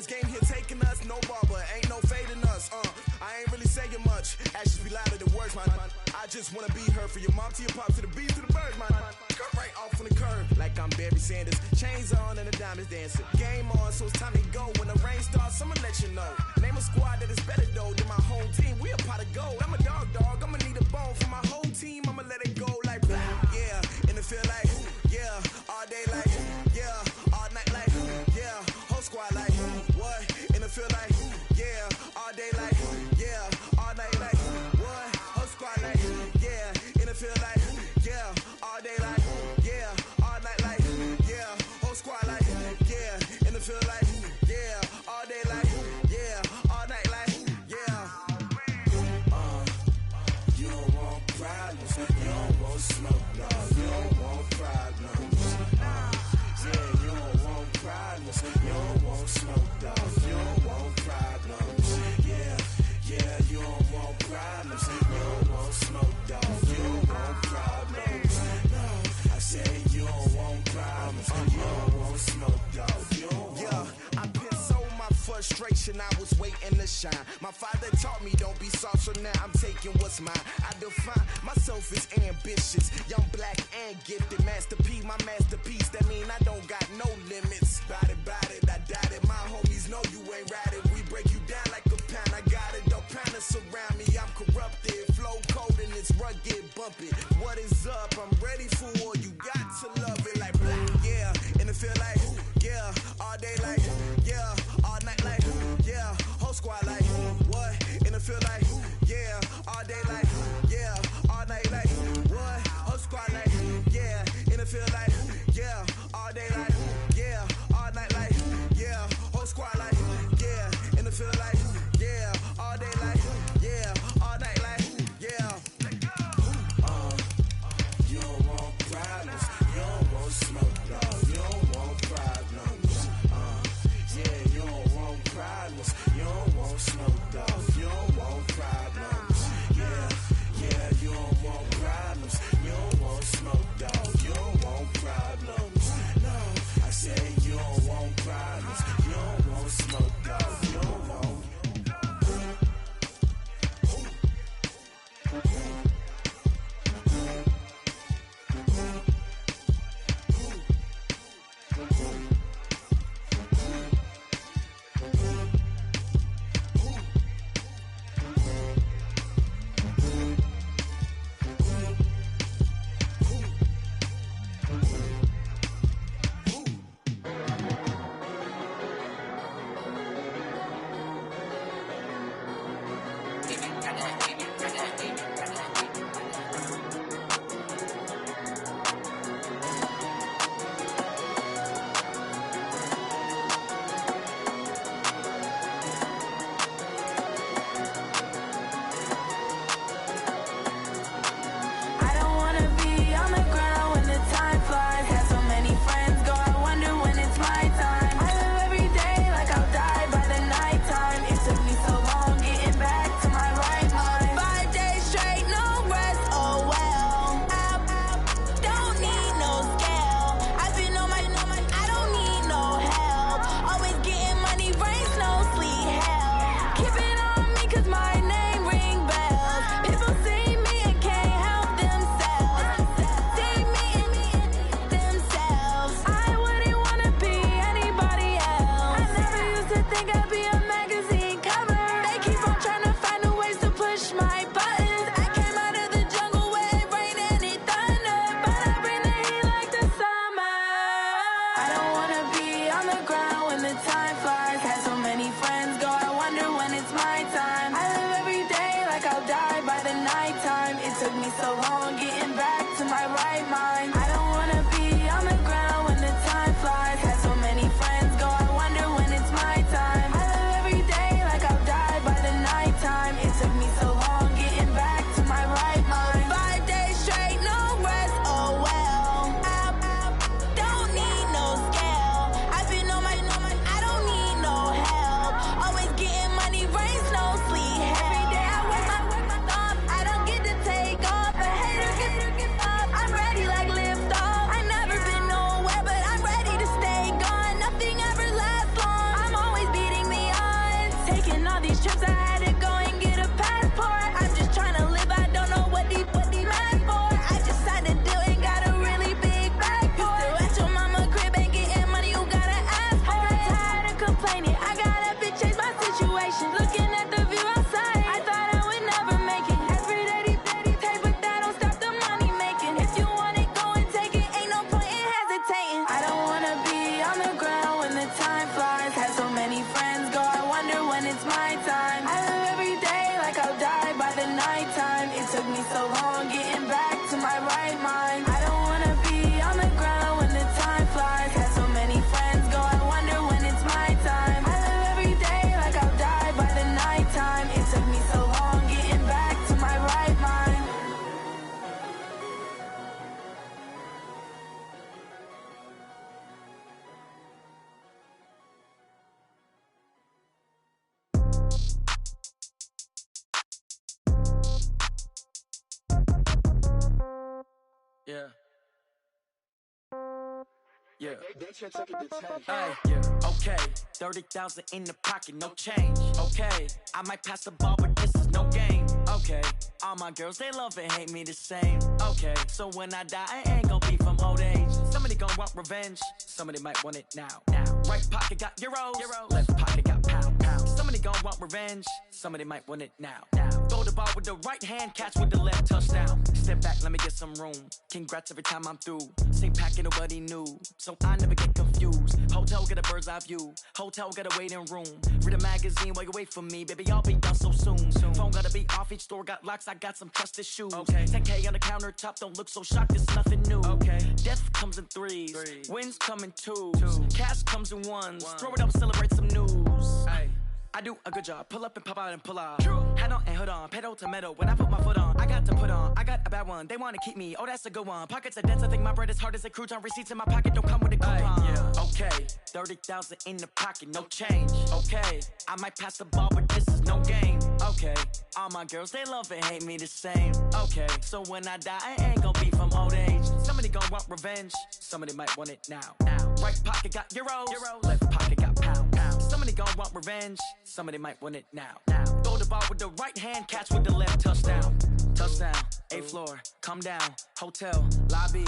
this game here taking us, no barber, ain't no fading us. I ain't really saying much, actions be louder than words, man. I just wanna be heard, for your mom to your pop, to the beat, to the birds, man. Cut right off on the curb, like I'm Barry Sanders. Chains on and the diamonds dancing. Game on, so it's time to go. When the rain starts, I'ma let you know. Name a squad that is better though than my home team. We a pot of gold. I'm a dog, I'ma need a bone for my whole team. I'ma let it go like yeah, and it feel like yeah, all day like yeah, all night like yeah, whole squad like what? And it feel like yeah, all day like yeah, all night like what? Whole squad like yeah, and it feel like yeah, all day like yeah, all night like yeah, whole squad like yeah, and it feel like yeah, all day like yeah, all night like yeah. You don't want problems, you don't want smoke, no, you don't want problems. Yeah, you don't want problems, you don't want smoke, dog, you don't want problems. Yeah, you don't want problems, you don't want smoke, dog, you don't want problems. No, I said you don't want problems, you don't want smoke, dog, you don't want. Yeah, I've been so my frustration, I was waiting to shine. My father taught me don't be soft, so now I'm taking what's mine. I define myself as ambitious, young, black, and gifted. Master P, my masterpiece, that mean I don't got no limits. Bout it, I doubt it. My homies know you ain't ratted. We break you down like a pound. I got it, don't pound us around me. I'm corrupted, flow cold and it's rugged, bumpy. What is up? I'm ready for war. You got to love it like black, yeah. And it feel like yeah, all day like yeah, all night like yeah, whole squad like what? And it feel like yeah, all day like yeah, all night like what? Whole squad like yeah, and it feel like yeah, all day like yeah, all night like yeah, whole squad like yeah, and it feel like yeah, all day like yeah, all night like yeah. You don't want problems, you don't want smoke, no, you don't want problems. Yeah, you don't want problems, you don't want smoke, dog, you don't want problems. these trips, I had to go and get a passport. I'm just trying to live, I don't know what these mad for. I just signed a deal and got a really big bag for it. You still at your mama crib, ain't getting money, you gotta ask for it. I'm tired of complaining, I gotta bitch change my situation. Looking at the view outside, I thought I would never make it. Every day they pay, but that don't stop the money making. If you want it, go and take it, ain't no point in hesitating. I don't wanna be on the ground when the time flies. Had so many friends go, I wonder when it's my time. I live every day like I'll die by the nighttime. It took me so long getting back to my right mind. I don't wanna be on the ground when the time flies. Had so many friends go, I wonder when it's my time. I live every day like I'll die by the nighttime. It took me so long getting back to my right mind. Yeah. Yeah. They should take it to 10. Hey, yeah. Okay. 30,000 in the pocket, no change. Okay. I might pass the ball, but this is no game. Okay. All my girls, they love and hate me the same. Okay. So when I die, I ain't gon' be from old age. Somebody gon' want revenge. Somebody might want it now. Right pocket got euros. Left pocket got pounds. Somebody gon' want revenge. Somebody might want it now. Throw the ball with the right hand, catch with the left, touchdown. Step back, let me get some room. Congrats every time I'm through. Same packet, nobody knew, so I never get confused. Hotel get a bird's eye view. Hotel got a waiting room. Read a magazine while you wait for me, baby. I'll be done so soon. Phone gotta be off, each store got locks. I got some trusted shoes. Okay. 10K on the countertop, don't look so shocked. It's nothing new. Okay. Death comes in threes. Wins come in twos. Cash comes in ones. Throw it up, celebrate some news. Hey. I do a good job, pull up and pop out and pull out. Head on and hood on, pedal to metal. When I put my foot on, I got to put on. I got a bad one, they wanna keep me. Oh, that's a good one. Pockets are dense, I think my bread is hard as a crouton. Receipts in my pocket don't come with a coupon. Yeah. Okay, 30,000 in the pocket, no change. Okay, I might pass the ball, but this is no game. Okay, all my girls, they love and hate me the same. Okay, so when I die, I ain't gon' be from old age. Somebody gon' want revenge, somebody might want it now. Right pocket got euros. Left pocket got pounds. Somebody gon' want revenge, somebody might want it now. Throw the ball with the right hand, catch with the left, touchdown. Touchdown, 8th floor, come down, hotel, lobby.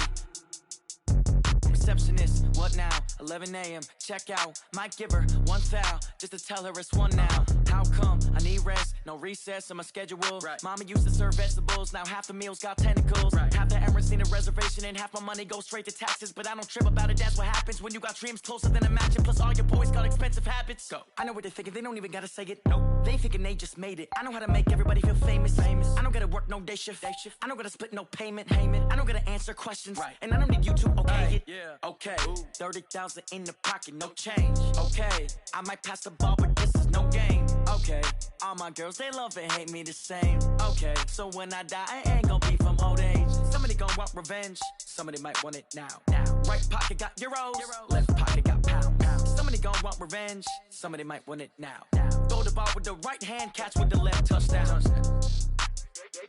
Receptionist, what now? 11 a.m., check out. Might give her one foul, just to tell her it's one now. How come? I need rest, no recess in my schedule. Right. Mama used to serve vegetables, now half the meals got tentacles. Right. Half the Emirates need a reservation and half my money goes straight to taxes. But I don't trip about it, that's what happens when you got dreams closer than a match. Plus all your boys got expensive habits. Go. I know what they're thinking, they don't even gotta say it. Nope. They thinking they just made it. I know how to make everybody feel famous. I don't gotta work no day shift. I don't gotta split no payment. I don't gotta answer questions. Right. And I don't need you to okay it. Yeah. Okay, 30,000 in the pocket, no change. Okay, I might pass the ball, but this is no game. Okay, all my girls, they love and hate me the same. Okay, so when I die, I ain't gon' be from old age. Somebody gon' want revenge, somebody might want it now. Right pocket got euros. Left pocket got pounds. Somebody gon' want revenge, somebody might want it now. Throw the ball with the right hand, catch with the left, touchdown.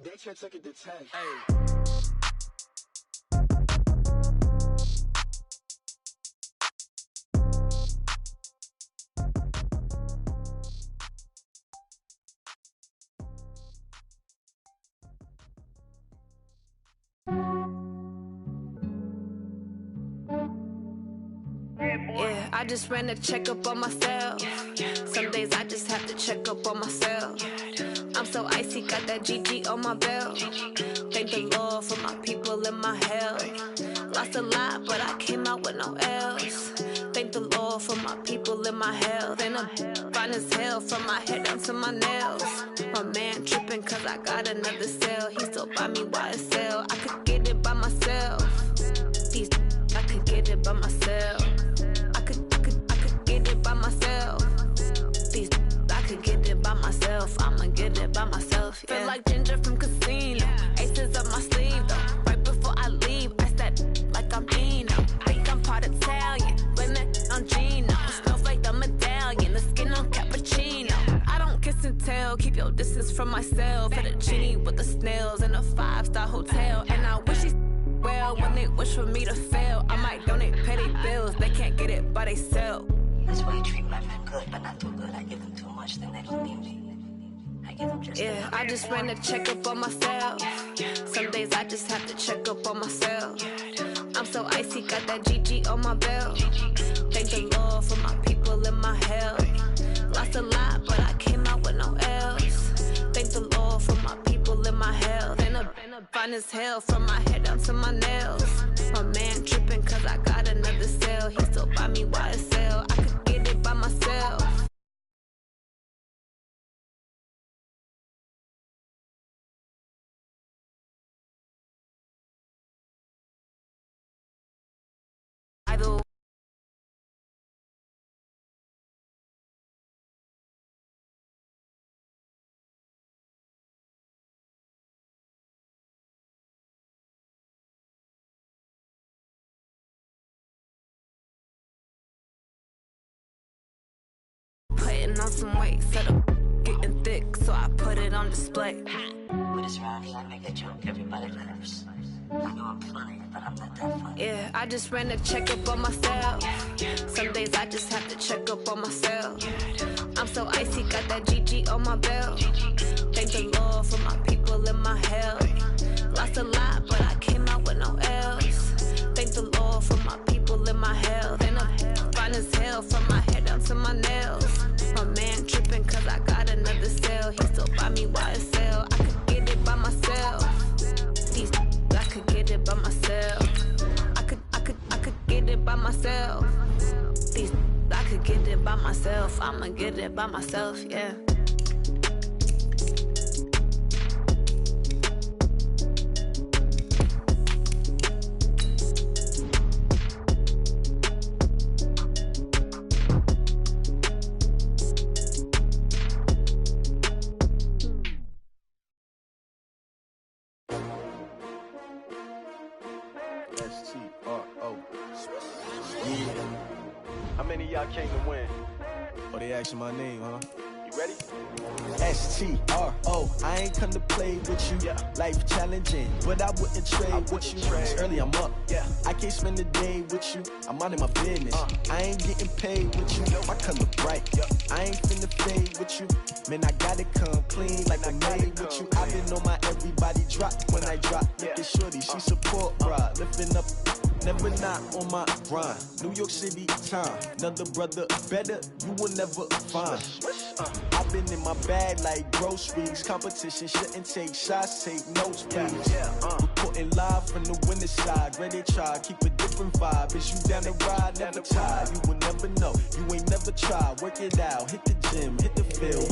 They should take it to 10. Hey. Yeah, I just ran a checkup on myself. Some days I just have to check up on myself. I'm so icy, got that GG on my belt. Thank the Lord for my people and my health. Lost a lot, but I came out with no else. Thank the Lord for my people and my health. And I'm fine as hell from my head down to my nails. My man tripping cause I got another cell. He still buy me YSL. I could get it by myself. These I could get it by myself. I could get it by myself. These I could get it by myself. I'ma get it by myself. Yeah. Feel like Ginger from Casino. Aces up my sleeve though. Right before I leave, I said like I'm Dino. Think I'm part Italian. Blame it on Gino. Smells like the medallion. The skin on cappuccino. I don't kiss and tell. Keep your distance from myself. Fettuccine with the snails in a 5-star hotel. And I wish she well when they wish for me to fail. I might donate petty bills. They can't get it by they self. That's why you treat my men good, but not too good. I give them too much, then they don't need me. Yeah, I just ran a checkup on myself. Some days I just have to check up on myself. I'm so icy, got that GG on my belt. Thank the Lord for my people in my health. Lost a lot, but I came out with no else. Thank the Lord for my people in my health. And I'm fine as hell from my head down to my nails. My man tripping cause I got another cell. He still buy me YSL. I could get it by myself. Putting on some weight, set up getting thick, so I put it on display. With this rhyme, I make a joke, everybody laughs. I know I'm funny, but I'm not that funny. Yeah, I just ran a checkup on myself. Some days I just have to check up on myself. I'm so icy, got that GG on my belt. Thank the Lord for my people in my health. Lost a lot, but I came out with no else. Thank the Lord for my people in my health. And I'm fine as hell from my head down to my nails. My man tripping cause I got another cell. He still buy me YSL. I could get it by myself. These I could get it by myself. I could get it by myself. These I could get it by myself. I'ma get it by myself, yeah. S-T-R-O. Yeah. How many of y'all came to win? Oh, they asking my name, huh? You ready? S-T-R-O. I ain't come to play with you. Yeah. Life challenging, but I wouldn't trade with you. It's early, I'm up. Yeah. I can't spend the day with you. I'm out of my business. I ain't getting paid with you. My color bright. Yeah. I ain't finna fade with you. Man, I gotta come clean like I made with you. I've been on my everybody drop when I drop. Look at shorty, she support bra. Lifting up, never not on my grind. New York City time, another brother better, you will never find. I've been in my bag like groceries. Competition shouldn't take shots, take notes, please. Reporting live from the winter side. Ready to try, keep a different vibe. Is you down the ride, never tired. You will never know, you ain't never tried. Work it out, hit the gym, hit the field.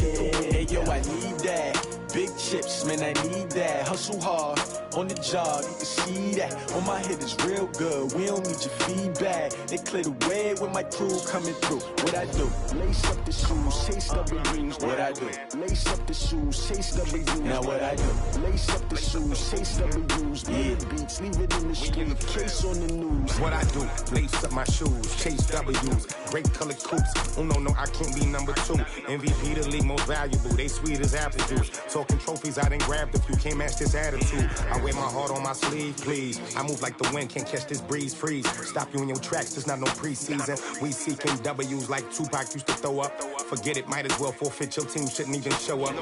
Hey yo, I need that. Big chips, man, I need that. Hustle hard, on the job, you can see that. On my head is real good, we don't need your feedback. They clear the way with my crew coming through. What I do? Lace up the shoes, chase W's. What I do? Lace up the shoes, chase W's. Now what I do? Lace up the shoes, chase W's. Yeah, beats, leave it in the street, case on the news. What I do? Lace up my shoes, chase W's. Great colored coops. Oh no, I can't be number 2. MVP the league most valuable. They sweet as apple juice. Talking trophies, I done grabbed a few. Can't match this attitude. I wear my heart on my sleeve, please. I move like the wind, can't catch this breeze, freeze. Stop you in your tracks, there's not no preseason. We seeking W's like Tupac used to throw up. Forget it, might as well forfeit. Your team shouldn't even show up.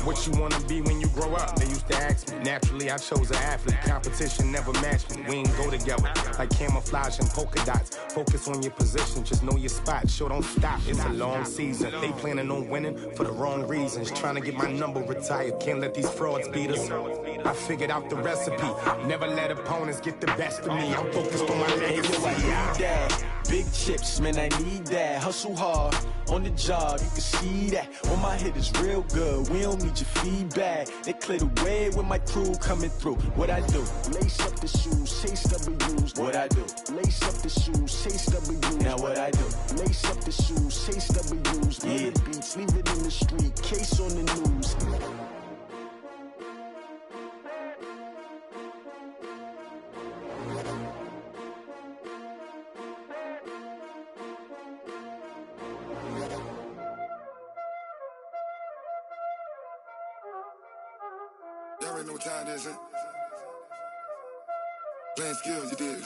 What you wanna be when you grow up? They used to ask me. Naturally, I chose an athlete. Competition never matched me. We ain't go together like camouflage and polka dots. Focus on your position, just know your spot. Sure, don't stop. It's a long season. They planning on winning for the wrong reasons. Trying to get my number retired. Can't let these frauds beat us. I figured out the recipe. Never let opponents get the best of me. I'm focused on my legacy. I need that. Big chips, man, I need that. Hustle hard, on the job, you can see that. On my head is real good, we don't need your feedback. They clear the way with my crew coming through. What I do? Lace up the shoes, chase W's. What I do? Lace up the shoes, chase W's. Now what I do? Lace up the shoes, chase W's. Yeah, beats, leave it in the street, case on the news. Y'all already know what time it is, huh? Playing skills, you did.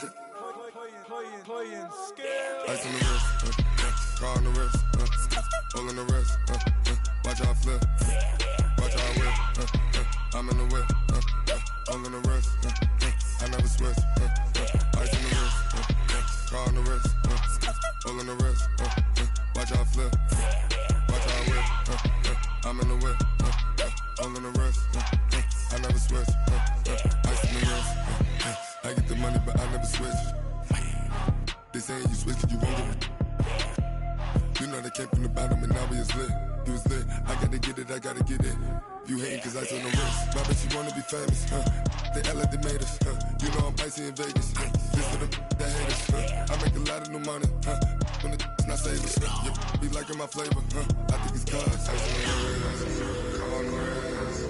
Playing skills. Ice on the wrist, car on the wrist, hole in the wrist, watch how I flip, watch how I whip. came from the bottom and now we is lit. You was lit. I gotta get it, I gotta get it. You hating cause ice on the wrist. My bitch, she wanna be famous, They act like they made us, You know I'm icy in Vegas, This for the that hate us, I make a lot of new money, When it's not savers, Be liking my flavor, I think it's cause. Ice on the wrist, on the wrist,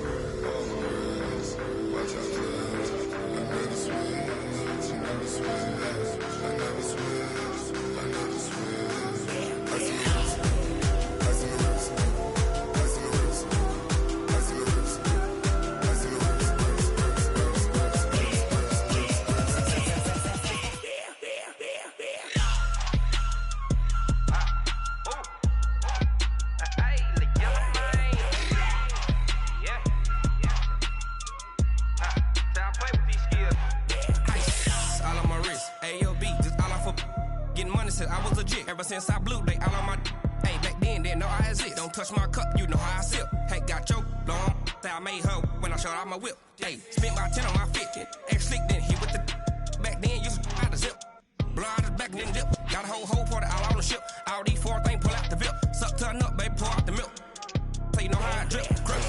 on the wrist. Watch out, cuz. I never switch, I never switch, I never switch, I never switch. Ice on the wrist, ice on the wrist, ice on the wrist, ice on the wrist, ice on the wrist. I was legit. Ever since I blew, they all on my hey, back then, didn't know I exist. Don't touch my cup, you know how I sip. Hey, got your long, say I made her when I showed out my whip. Hey, spent my 10 on my 50. Ex-slick, then he with the back then, used to out the zip. Blow out his back, then dip. Got a whole party all on the ship. All these 4 things, pull out the VIP. Suck, turn up, baby, pour out the milk. So you know how I drip. Crush.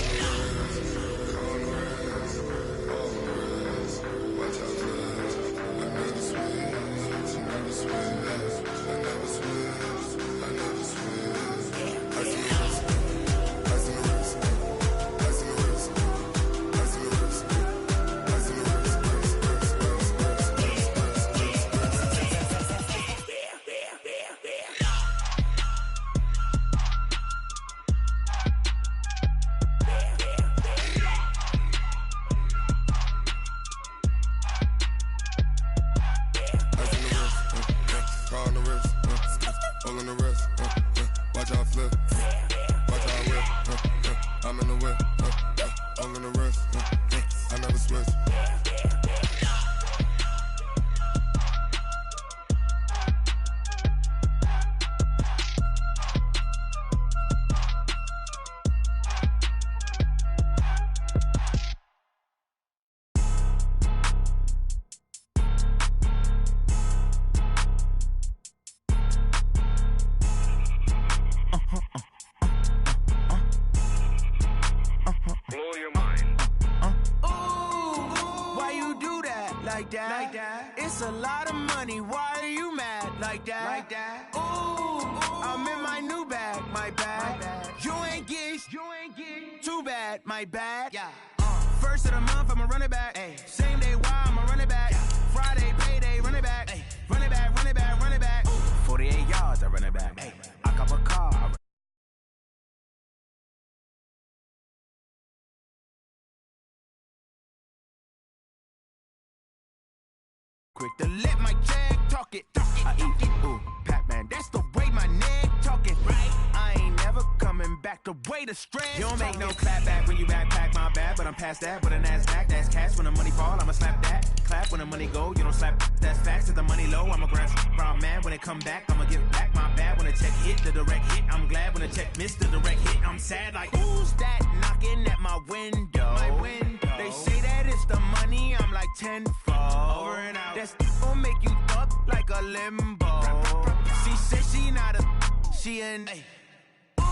Like that. It's a lot of money. Why are you mad like that? Like that. Ooh, I'm in my new bag. My bad. You ain't get too bad. My bad. Yeah. First of the month, I'ma run it back. Ay. Same day, why I'ma run it back. Yeah. Friday, payday, run it back. Ay. Run it back, run it back, run it back. Ooh. 48 yards, I run it back. Ay. I cop a car. Quick to let my jag talk it. I eat it, ooh, Pac-Man, that's the way my neck talking. Right, I ain't never coming back the way the stress. You don't make no clap back when you backpack, my bad, but I'm past that. With a NASDAQ, that's cash. When the money fall, I'ma slap that. Clap when the money go, you don't slap. That's facts. If the money low, I'ma grab brown man. When it come back, I'ma give back my bad. When the check hit, the direct hit. I'm glad when the check missed the direct hit. I'm sad like, who's that knocking at my window? My window. They say that it's the money, I'm like tenfold. Over and out. That's gon' make you up like a limbo. She said she not a, she an. Ooh,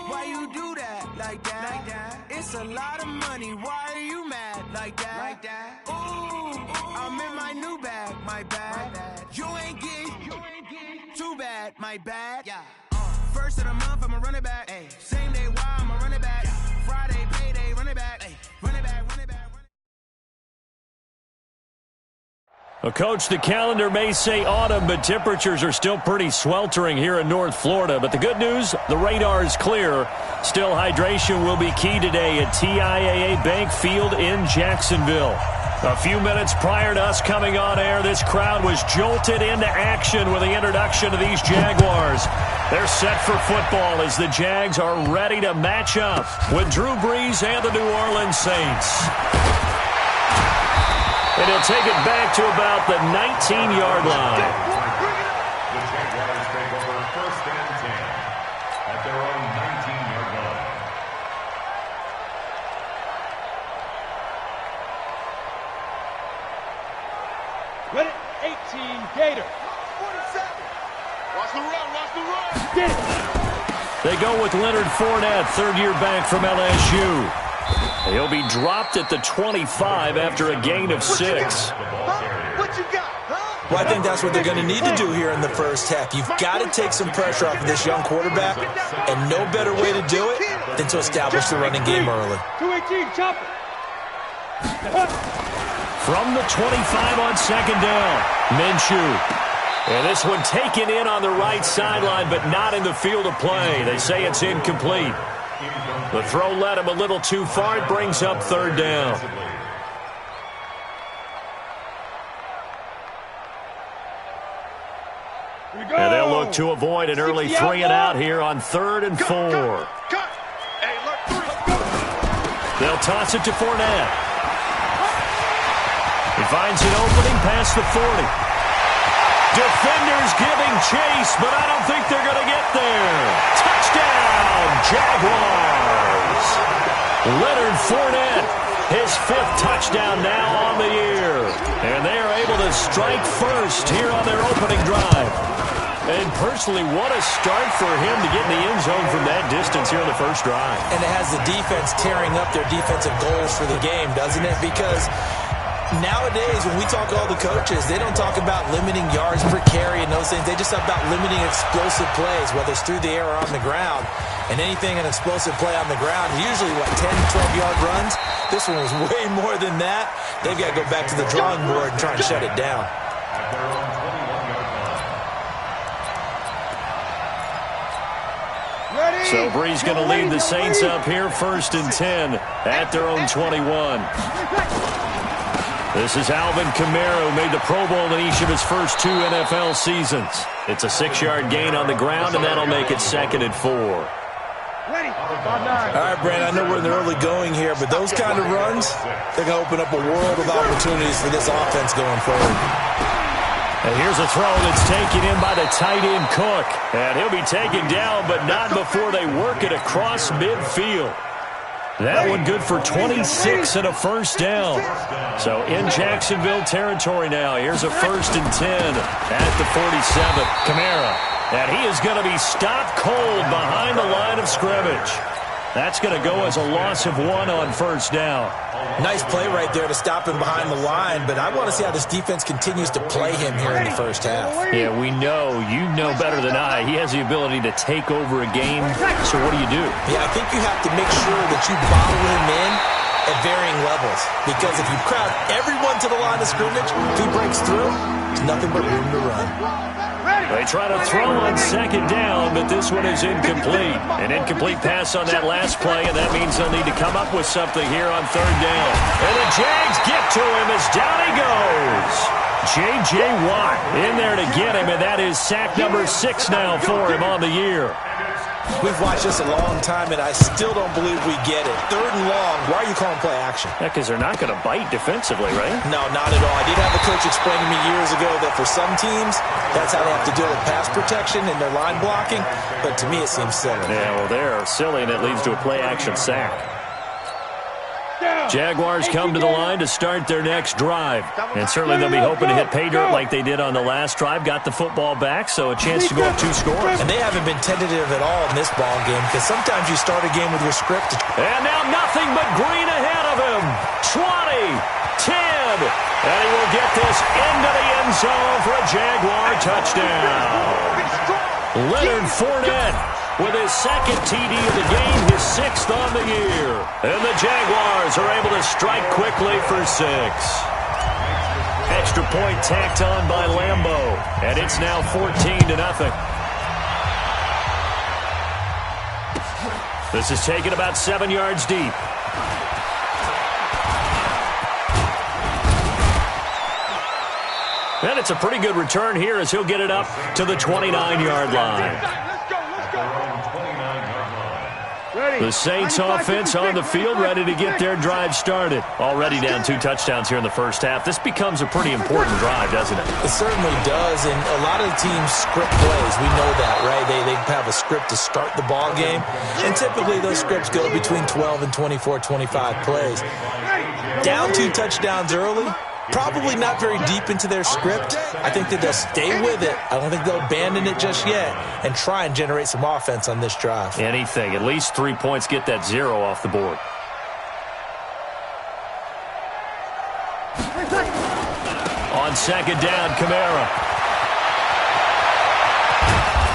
why you do that like that? Like that? It's a lot of money. Why are you mad like that? Like that. Ooh, I'm in my new bag. My bad. You ain't get too bad. My bad. Yeah. First of the month, I'ma run it back. Ay. Same day, why I'ma run it back. Yeah. Friday, payday, run it back. Ay. Run it back, run it back. Well, Coach, the calendar may say autumn, but temperatures are still pretty sweltering here in North Florida. But the good news, the radar is clear. Still, hydration will be key today at TIAA Bank Field in Jacksonville. A few minutes prior to us coming on air, this crowd was jolted into action with the introduction of these Jaguars. They're set for football as the Jags are ready to match up with Drew Brees and the New Orleans Saints. And he'll take it back to about the 19-yard line. The Jaguars take over 1st and 10 at their own 19-yard line. Ready, 18, Gator. 47. Watch the run, watch the run. They go with Leonard Fournette, third-year back from LSU. He'll be dropped at the 25 after a gain of 6. Well, I think that's what they're going to need to do here in the first half. You've got to take some pressure off of this young quarterback, and no better way to do it than to establish the running game early. 218, chop it. From the 25 on second down, Minshew. And this one taken in on the right sideline, but not in the field of play. They say it's incomplete. The throw led him a little too far. It brings up third down. And they'll look to avoid an early 3 and out here on 3rd and 4. They'll toss it to Fournette. He finds an opening past the 40. Defenders giving chase, but I don't think they're going to get there. Touchdown, Jaguars. Leonard Fournette, his 5th touchdown now on the year. And they are able to strike first here on their opening drive. And personally, what a start for him to get in the end zone from that distance here in the first drive. And it has the defense tearing up their defensive goals for the game, doesn't it? Because nowadays, when we talk to all the coaches, they don't talk about limiting yards per carry and those things. They just talk about limiting explosive plays, whether it's through the air or on the ground. And anything an explosive play on the ground, usually, 10, 12-yard runs. This one was way more than that. They've got to go back to the drawing board and try and shut it down. So Bree's going to lead the Saints up here 1st and 10 at their own 21. This is Alvin Kamara, who made the Pro Bowl in each of his first 2 NFL seasons. It's a 6-yard gain on the ground, and that'll make it 2nd and 4. All right, Brandon, I know we're in the early going here, but those kind of runs, they're going to open up a world of opportunities for this offense going forward. And here's a throw that's taken in by the tight end Cook. And he'll be taken down, but not before they work it across midfield. That one good for 26 and a first down. So in Jacksonville territory now. Here's a 1st and 10 at the 47. Kamara. And he is going to be stopped cold behind the line of scrimmage. That's going to go as a loss of 1 on first down. Nice play right there to stop him behind the line, but I want to see how this defense continues to play him here in the first half. Yeah, we know. You know better than I. He has the ability to take over a game, so what do you do? Yeah, I think you have to make sure that you bottle him in at varying levels, because if you crowd everyone to the line of scrimmage, if he breaks through, there's nothing but room to run. They try to throw on second down, but this one is incomplete. An incomplete pass on that last play, and that means they'll need to come up with something here on third down. And the Jags get to him as down he goes. J.J. Watt in there to get him, and that is sack number 6 now for him on the year. We've watched this a long time, and I still don't believe we get it. 3rd and long, why are you calling play action? Yeah, because they're not going to bite defensively, right? No, not at all. I did have a coach explain to me years ago that for some teams, that's how they have to deal with pass protection and their line blocking, but to me it seems silly. Yeah, well, they're silly, and it leads to a play-action sack. Jaguars come to the line to start their next drive. And certainly they'll be hoping to hit pay dirt like they did on the last drive. Got the football back, so a chance to go up 2 scores. And they haven't been tentative at all in this ball game, because sometimes you start a game with your script. And now nothing but green ahead of him. 20, 10, and he will get this into the end zone for a Jaguar touchdown. Leonard Fournette with his 2nd TD of the game, his 6th on the year. And the Jaguars are able to strike quickly for 6. Extra point tacked on by Lambeau, and it's now 14-0. This is taken about 7 yards deep. And it's a pretty good return here as he'll get it up to the 29-yard line. The Saints offense on the field, ready to get their drive started. Already down 2 touchdowns here in the first half. This becomes a pretty important drive, doesn't it? It certainly does, and a lot of the teams script plays. We know that, right? They have a script to start the ball game, and typically those scripts go between 12 and 24, 25 plays. Down 2 touchdowns early, probably not very deep into their script. I think that they'll stay with it. I don't think they'll abandon it just yet and try and generate some offense on this drive. Anything. At least 3 points, get that 0 off the board. On second down, Kamara.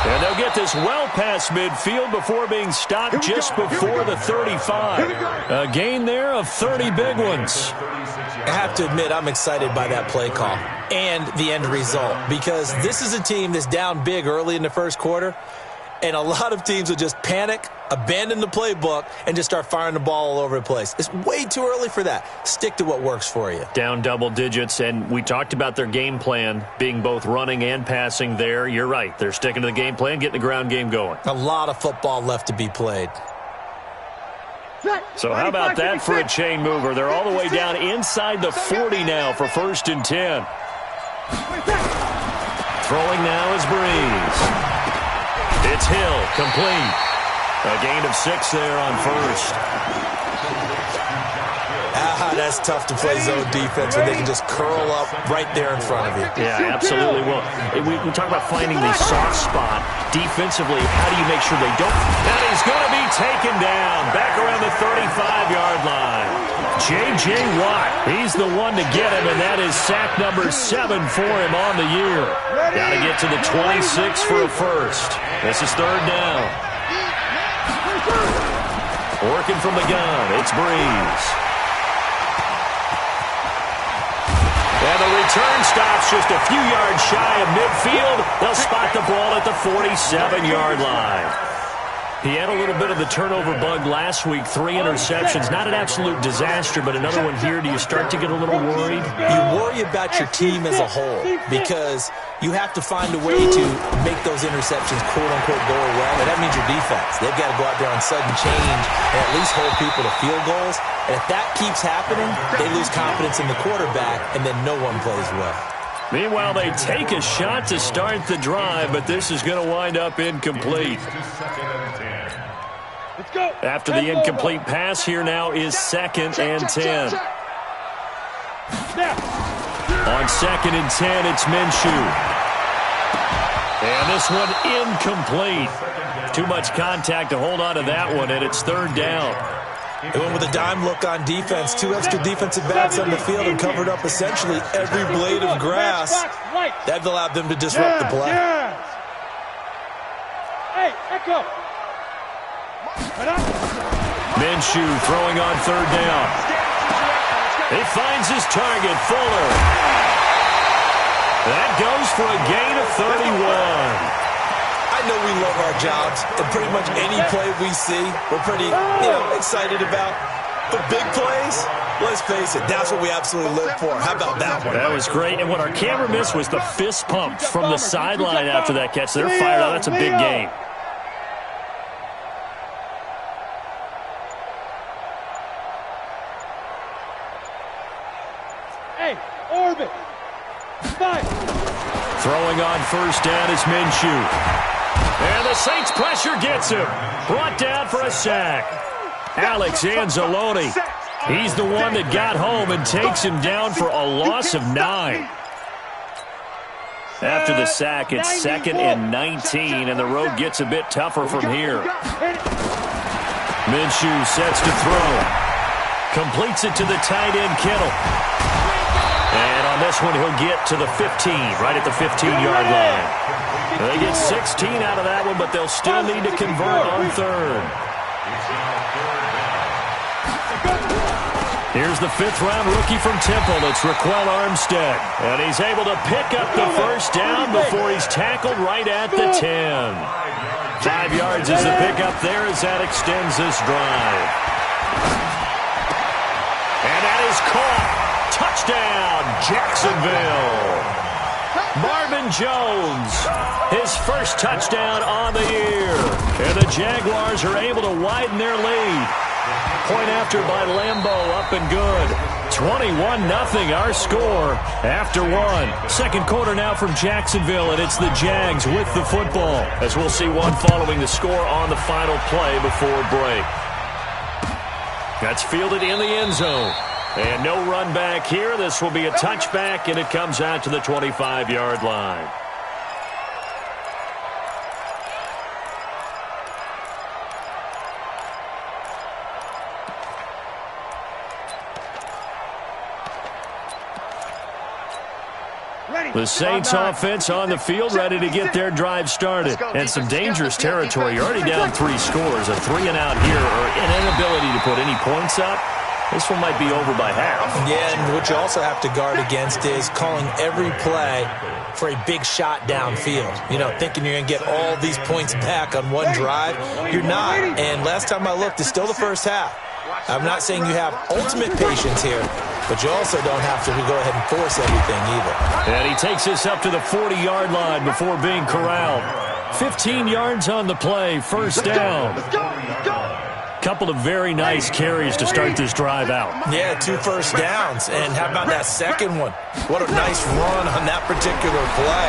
And they'll get this well past midfield before being stopped just before the 35. A gain there of 30 big ones. I have to admit, I'm excited by that play call and the end result, because this is a team that's down big early in the first quarter, and a lot of teams will just panic, abandon the playbook, and just start firing the ball all over the place. It's way too early for that. Stick to what works for you. Down double digits, and we talked about their game plan being both running and passing there. You're right. They're sticking to the game plan, getting the ground game going. A lot of football left to be played. So how about that for a chain mover? They're all the way down inside the 40 now for 1st and 10. Throwing now is Breeze. It's Hill, complete. A gain of 6 there on 1st. That's tough to play zone defense when they can just curl up right there in front of you. Yeah, absolutely. Well, we talk about finding the soft spot. Defensively, how do you make sure they don't? And he's going to be taken down back around the 35-yard line. J.J. Watt, he's the one to get him, and that is sack number 7 for him on the year. Got to get to the 26 for a first. This is 3rd down. Working from the gun, it's Breeze. And the return stops just a few yards shy of midfield. They'll spot the ball at the 47-yard line. He had a little bit of the turnover bug last week, 3 interceptions. Not an absolute disaster, but another one here. Do you start to get a little worried? You worry about your team as a whole because you have to find a way to make those interceptions, quote-unquote, go away. And that means your defense. They've got to go out there on sudden change and at least hold people to field goals. And if that keeps happening, they lose confidence in the quarterback, and then no one plays well. Meanwhile, they take a shot to start the drive, but this is going to wind up incomplete. After the incomplete pass, here now is 2nd and 10. On 2nd and 10, it's Minshew. And this one incomplete. Too much contact to hold on to that one, and it's 3rd down. They went with a dime look on defense. 2 extra defensive backs on the field and covered up essentially every blade of grass. That allowed them to disrupt the play. Hey, echo. Minshew throwing on 3rd down. He finds his target, Fuller. That goes for a gain of 31. I know we love our jobs, and pretty much any play we see, we're pretty, excited about. But big plays, let's face it, that's what we absolutely live for. How about that one? That was great, and what our camera missed was the fist pump from the sideline after that catch. They're fired out. That's a big game. Hey, orbit. Fire. Throwing on 1st down is Minshew. And the Saints pressure gets him. Brought down for a sack. Alex Anzalone. He's the one that got home and takes him down for a loss of 9. After the sack, it's 2nd and 19, and the road gets a bit tougher from here. Minshew sets to throw. Completes it to the tight end, Kittle. And on this one, he'll get to the 15, right at the 15-yard line. They get 16 out of that one, but they'll still need to convert on 3rd. Here's the 5th-round rookie from Temple. It's Raquel Armstead. And he's able to pick up the 1st down before he's tackled right at the 10. 5 yards is the pickup there as that extends this drive. And that is caught. Touchdown, Jacksonville. Marvin Jones, his first touchdown on the year. And the Jaguars are able to widen their lead. Point after by Lambeau, up and good. 21-0 our score after 1. 2nd quarter now from Jacksonville, and it's the Jags with the football, as we'll see one following the score on the final play before break. That's fielded in the end zone. And no run back here. This will be a touchback, and it comes out to the 25-yard line. The Saints offense on the field, ready to get their drive started. And some dangerous territory. You're already down 3 scores. A 3-and-out here, or an inability to put any points up. This one might be over by half. Yeah, and what you also have to guard against is calling every play for a big shot downfield. You know, thinking you're going to get all these points back on one drive. You're not. And last time I looked, it's still the first half. I'm not saying you have ultimate patience here, but you also don't have to go ahead and force everything either. And he takes us up to the 40-yard line before being corralled. 15 yards on the play, first down. Couple of very nice carries to start this drive out. Yeah, 2 first downs. And how about that second one? What a nice run on that particular play.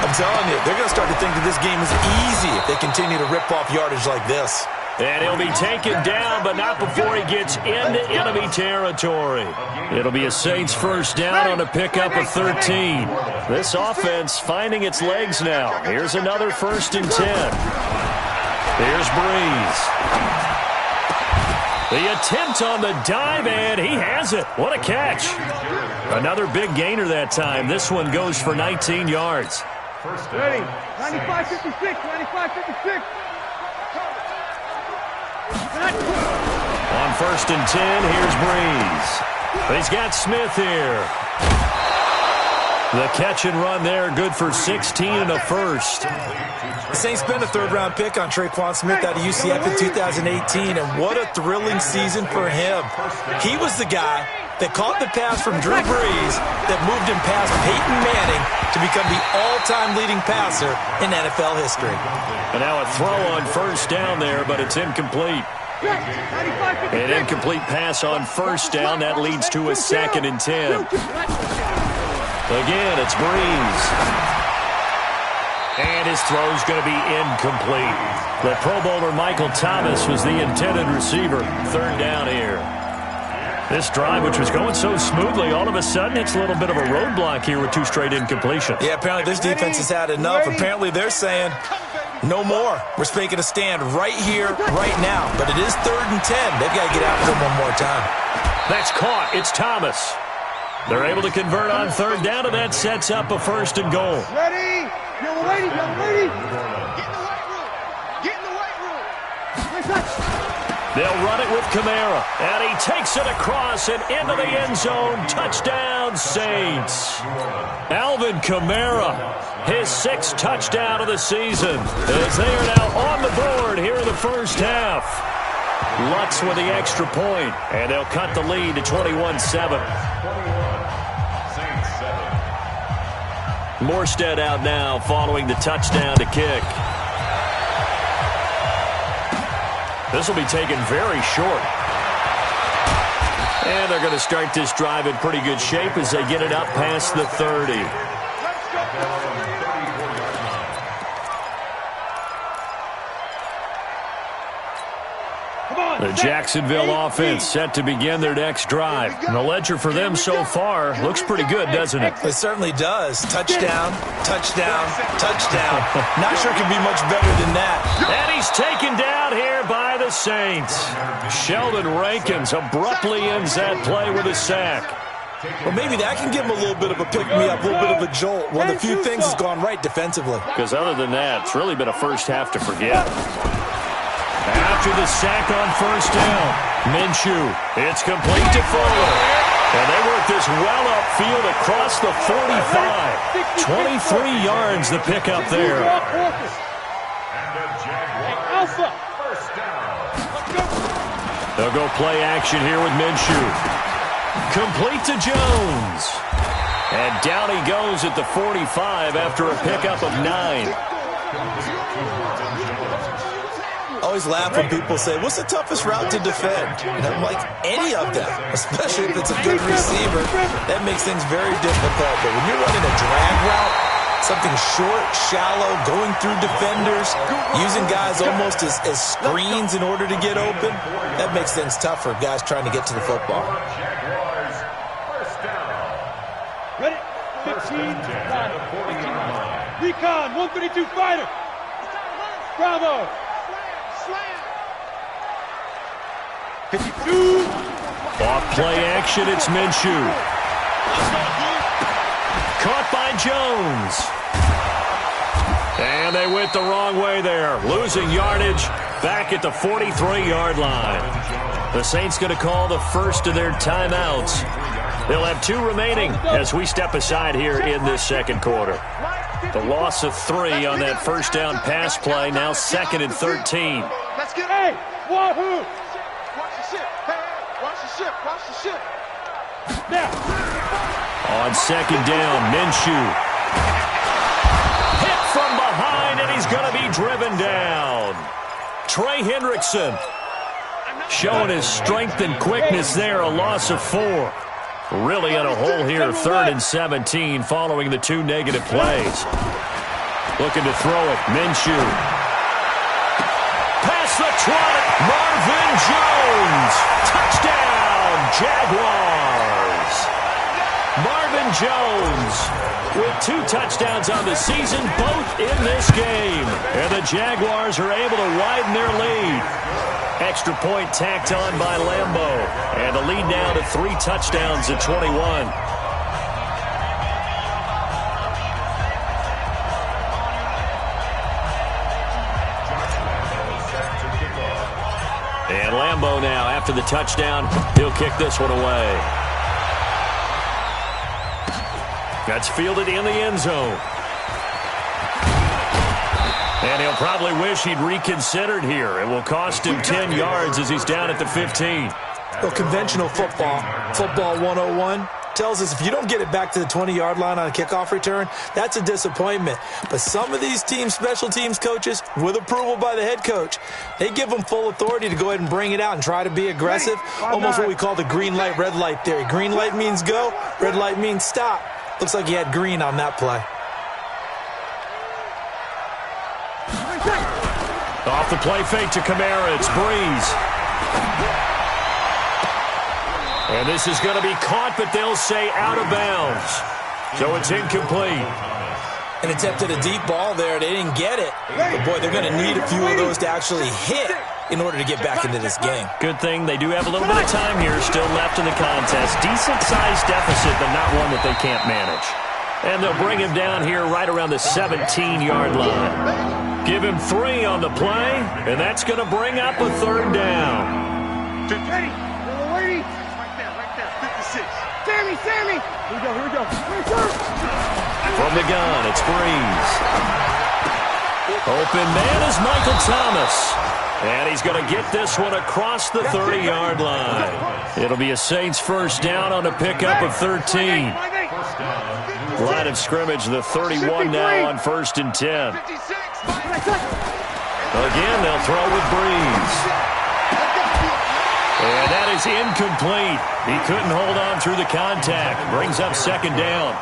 I'm telling you, they're going to start to think that this game is easy if they continue to rip off yardage like this. And he'll be taken down, but not before he gets into enemy territory. It'll be a Saints first down on a pickup of 13. This offense finding its legs now. Here's another 1st and 10. Here's Breeze. The attempt on the dive, and he has it. What a catch. Another big gainer that time. This one goes for 19 yards. Ready. 95-56, 95-56. On 1st and 10, here's Breeze. He's got Smith here. The catch and run there, good for 16 and a first. The Saints spent a 3rd-round pick on Traquan Smith out of UCF in 2018, and what a thrilling season for him. He was the guy that caught the pass from Drew Brees that moved him past Peyton Manning to become the all-time leading passer in NFL history. And now a throw on first down there, but it's incomplete. An incomplete pass on first down. That leads to a 2nd and 10. Again, it's Breeze. And his throw's going to be incomplete. The Pro Bowler Michael Thomas was the intended receiver. 3rd down here. This drive, which was going so smoothly, all of a sudden it's a little bit of a roadblock here with 2 straight incompletions. Yeah, apparently this defense has had enough. Apparently they're saying, no more. We're making a stand right here, right now. But it is 3rd and 10. They've got to get after him one more time. That's caught. It's Thomas. They're able to convert on 3rd down, and that sets up a 1st and goal. Ready? Young lady, young lady. Get in the white room. Get in the white room. Nice touch. They'll run it with Kamara, and he takes it across and into the end zone. Touchdown, Saints. Alvin Kamara, his 6th touchdown of the season, as they are now on the board here in the first half. Lutz with the extra point, and they'll cut the lead to 21-7. Morstead out now following the touchdown to kick. This will be taken very short. And they're going to start this drive in pretty good shape as they get it up past the 30. The Jacksonville offense set to begin their next drive. And the ledger for them so far looks pretty good, doesn't it? It certainly does. Touchdown, touchdown, touchdown. Not sure it can be much better than that. And he's taken down here by the Saints. Sheldon Rankins abruptly ends that play with a sack. Well, maybe that can give him a little bit of a pick-me-up, a little bit of a jolt. One of the few things has gone right defensively. Because other than that, it's really been a first half to forget. After the sack on first down, Minshew, it's complete to Fuller. And they work this well upfield across the 45. 23 yards the pickup there. They'll go play action here with Minshew. Complete to Jones. And down he goes at the 45 after a pickup of 9. I always laugh when people say, what's the toughest route to defend? And I'm like, any of them, especially if it's a good receiver. That makes things very difficult. But when you're running a drag route, something short, shallow, going through defenders, using guys almost as screens in order to get open, that makes things tough for guys trying to get to the football. Recon, 132 fighter. Bravo. 52. Off play action, it's Minshew. Caught by Jones. And they went the wrong way there, losing yardage back at the 43-yard line. The Saints going to call the first of their timeouts. They'll have 2 remaining as we step aside here in this second quarter. The loss of 3 on that first down pass play, now 2nd and 13. Let's get A. Wahoo! Watch the ship. Hey, watch the ship. Watch the ship. Now. On 2nd down, Minshew. Hit from behind, and he's going to be driven down. Trey Hendrickson showing his strength and quickness there, a loss of 4. Really in a hole here, 3rd and 17 following the 2 negative plays. Looking to throw it, Minshew. Past the 20, Marvin Jones. Touchdown, Jaguars. Marvin Jones with 2 touchdowns on the season, both in this game. And the Jaguars are able to widen their lead. Extra point tacked on by Lambeau. And the lead now to 3 touchdowns at 21. And Lambeau now, after the touchdown, he'll kick this one away. That's fielded in the end zone. And he'll probably wish he'd reconsidered here. It will cost him 10 yards as he's down at the 15. Well, conventional football 101, tells us if you don't get it back to the 20-yard line on a kickoff return, that's a disappointment. But some of these teams, special teams coaches, with approval by the head coach, they give them full authority to go ahead and bring it out and try to be aggressive. Almost what we call the green light, red light theory. Green light means go, red light means stop. Looks like he had green on that play. Off the play fake to Kamara, it's Breeze. And this is going to be caught, but they'll say out of bounds. So it's incomplete. And attempted a deep ball there. They didn't get it. But, boy, they're going to need a few of those to actually hit in order to get back into this game. Good thing they do have a little bit of time here still left in the contest. Decent-sized deficit, but not one that they can't manage. And they'll bring him down here right around the 17-yard line. Give him 3 on the play, and that's going to bring up a 3rd down. Ready? Little lady. Right there. 56. Sammy. Here we go. From the gun, it's Breeze. Open man is Michael Thomas. And he's going to get this one across the 30-yard line. It'll be a Saints first down on a pickup of 13. Line of scrimmage, the 31 now on 1st and 10. Again, they'll throw with Breeze. And that is incomplete. He couldn't hold on through the contact. Brings up 2nd down.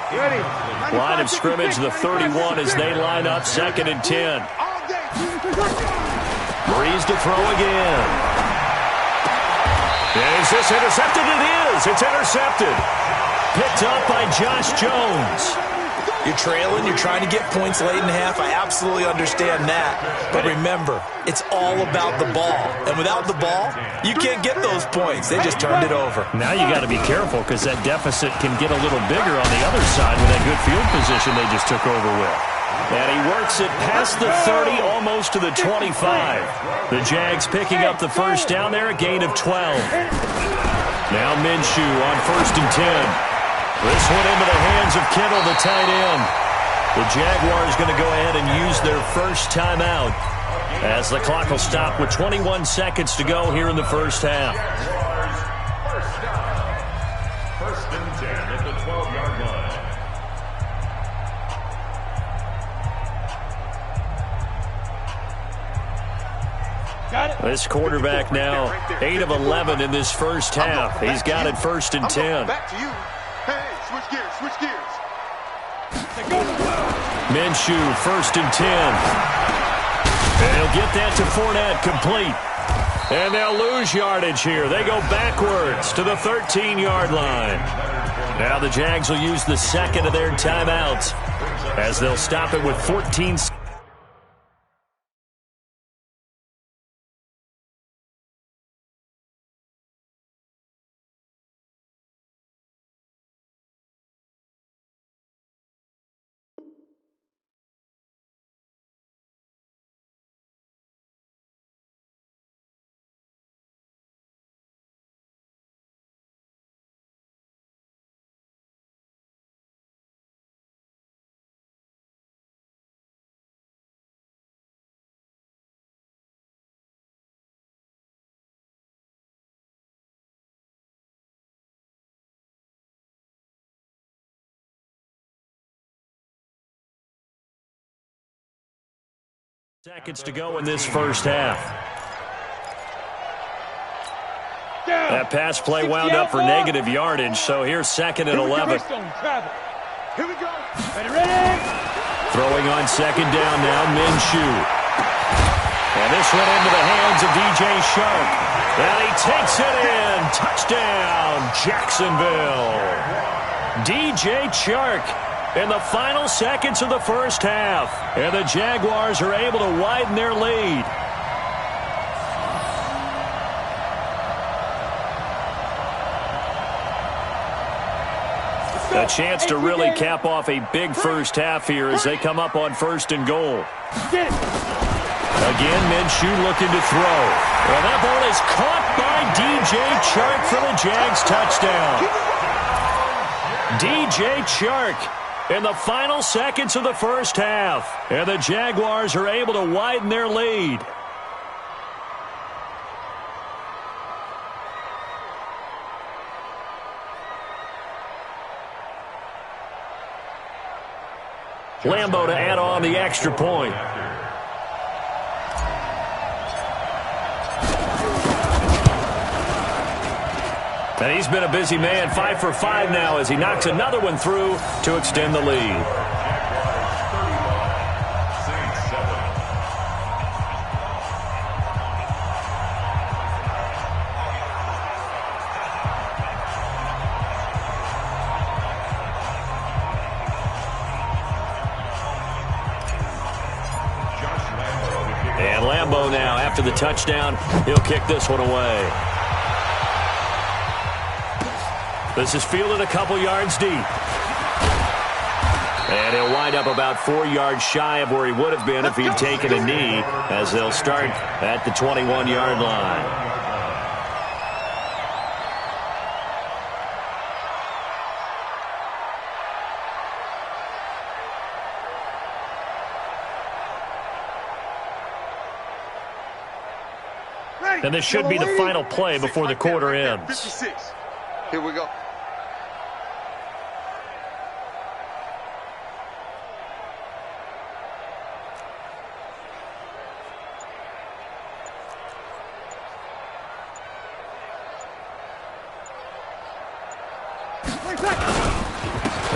Line of scrimmage, the 31 as they line up 2nd and 10. Breeze to throw again. Is this intercepted? It is. It's intercepted. Picked up by Josh Jones. You're trailing. You're trying to get points late in half. I absolutely understand that. But remember, it's all about the ball. And without the ball, you can't get those points. They just turned it over. Now you got to be careful because that deficit can get a little bigger on the other side with that good field position they just took over with. And he works it past the 30, almost to the 25. The Jags picking up the first down there, a gain of 12. Now Minshew on 1st and 10. This one into the hands of Kittle, the tight end. The Jaguars going to go ahead and use their first timeout as the clock will stop with 21 seconds to go here in the first half. First and 10 at the 12-yard line. This quarterback now 8 of 11 in this first half. He's got it 1st and 10. Back to you. Hey, switch gears. Minshew, 1st and 10. And he'll get that to Fournette, complete. And they'll lose yardage here. They go backwards to the 13-yard line. Now the Jags will use the second of their timeouts as they'll stop it with 14 seconds. Seconds to go in this first half. That pass play wound up for negative yardage, so here's second and 11. Here we go. Ready? Throwing on second down now, Minshew. And this went into the hands of DJ Shark. And he takes it in. Touchdown, Jacksonville. DJ Chark in the final seconds of the first half. And the Jaguars are able to widen their lead. A chance to really cap off a big first half here as they come up on first and goal. Again, Minshew looking to throw. And that ball is caught by DJ Chark for the Jags touchdown. DJ Chark in the final seconds of the first half. And the Jaguars are able to widen their lead. Lambeau to add on the extra point. And he's been a busy man, 5 for 5 now as he knocks another one through to extend the lead. And Lambeau now, after the touchdown, he'll kick this one away. This is fielded a couple yards deep. And he'll wind up about 4 yards shy of where he would have been if he'd taken a knee, as they'll start at the 21-yard line. And this should be the final play before the quarter ends. 56. Here we go.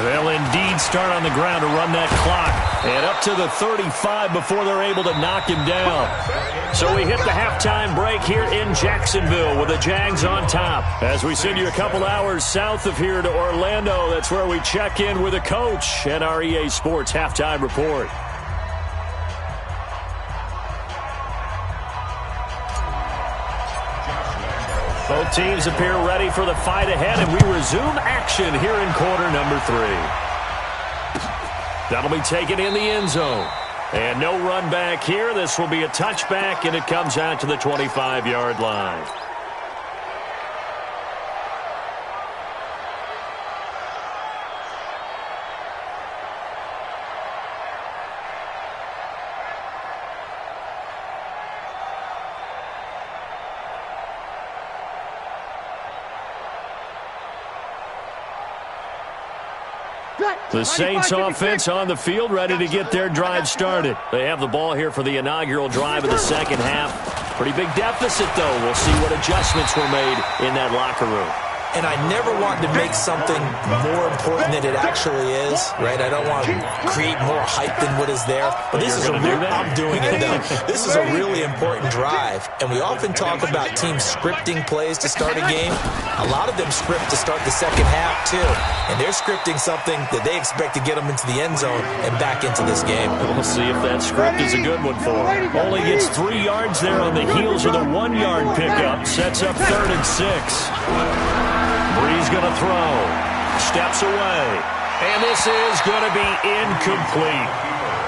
They'll indeed start on the ground to run that clock. And up to the 35 before they're able to knock him down. So we hit the halftime break here in Jacksonville with the Jags on top. As we send you a couple hours south of here to Orlando, that's where we check in with the coach and our EA Sports halftime report. Both teams appear ready for the fight ahead, and we resume action here in quarter number 3. That'll be taken in the end zone. And no run back here. This will be a touchback, and it comes out to the 25-yard line. The Saints offense on the field, ready to get their drive started. They have the ball here for the inaugural drive of the second half. Pretty big deficit, though. We'll see what adjustments were made in that locker room. and I never want to make something more important than it actually is, right? I don't want to create more hype than what is there. But this is I'm doing it, though. This is a really important drive, and we often talk about teams scripting plays to start a game. A lot of them script to start the second half, too, and they're scripting something that they expect to get them into the end zone and back into this game. We'll see if that script is a good one for him. Only gets 3 yards there on the heels of the 1-yard pickup. Sets up 3rd and 6. Brees going to throw. Steps away. And this is going to be incomplete.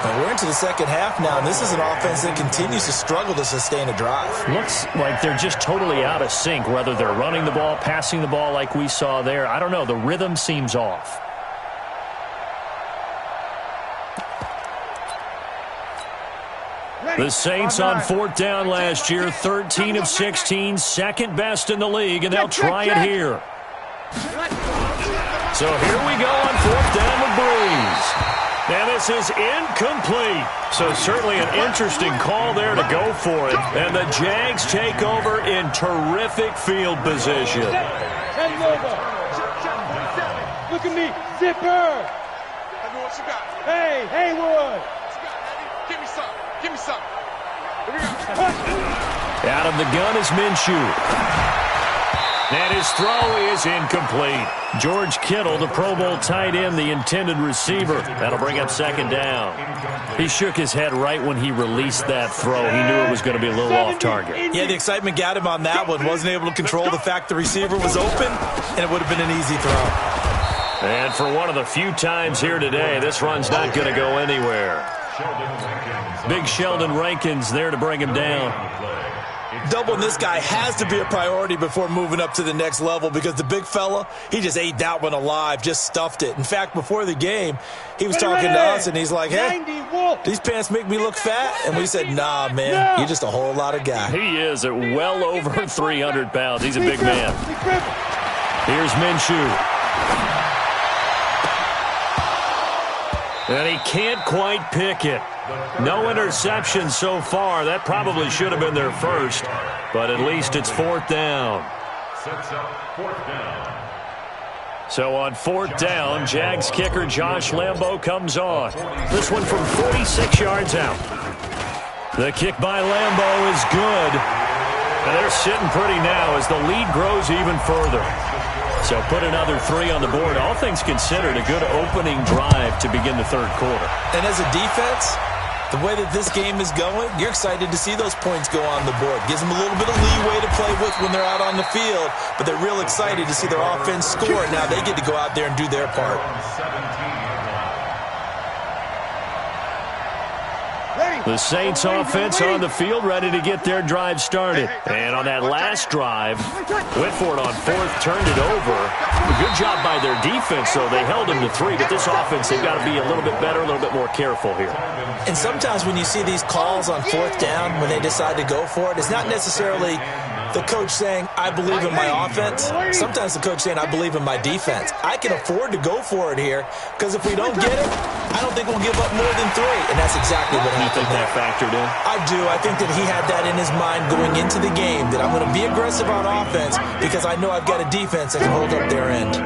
Well, we're into the second half now, and this is an offense that continues to struggle to sustain a drive. Looks like they're just totally out of sync, whether they're running the ball, passing the ball like we saw there. I don't know. The rhythm seems off. The Saints on 4th down last year, 13 of 16, second best in the league, and they'll try it here. So here we go on 4th down with Brees. And this is incomplete. So certainly an interesting call there to go for it. And the Jags take over in terrific field position. Look at me, Zipper. Hey, Haywood. Give me some. Give me some. Here we go. Out of the gun is Minshew. And his throw is incomplete. George Kittle, the Pro Bowl tight end, the intended receiver. That'll bring up 2nd down. He shook his head right when he released that throw. He knew it was going to be a little off target. Yeah, the excitement got him on that one. Wasn't able to control the fact the receiver was open, and it would have been an easy throw. And for one of the few times here today, this run's not going to go anywhere. Big Sheldon Rankins there to bring him down. Doubling this guy has to be a priority before moving up to the next level because the big fella, he just ate that one alive, just stuffed it. In fact, before the game, he was talking to us, and he's like, hey, these pants make me look fat. And we said, nah, man, you're just a whole lot of guy. He is at well over 300 pounds. He's a big man. Here's Minshew. And he can't quite pick it. No interception so far. That probably should have been their first, but at least it's 4th down. So on 4th down, Jags kicker Josh Lambo comes on. This one from 46 yards out. The kick by Lambo is good. And they're sitting pretty now as the lead grows even further. So put another 3 on the board. All things considered, a good opening drive to begin the 3rd quarter. And as a defense, the way that this game is going, you're excited to see those points go on the board. Gives them a little bit of leeway to play with when they're out on the field, but they're real excited to see their offense score. Now they get to go out there and do their part. The Saints offense on the field, ready to get their drive started. And on that last drive, Whitford on 4th turned it over. A good job by their defense, though. They held them to 3, but this offense, they've got to be a little bit better, a little bit more careful here. And sometimes when you see these calls on 4th down, when they decide to go for it, it's not necessarily the coach saying, I believe in my offense. Sometimes the coach saying, I believe in my defense. I can afford to go for it here because if we don't get it, I don't think we'll give up more than 3. And that's exactly what happened. You think that factored in? I do. I think that he had that in his mind going into the game, that I'm going to be aggressive on offense because I know I've got a defense that can hold up their end.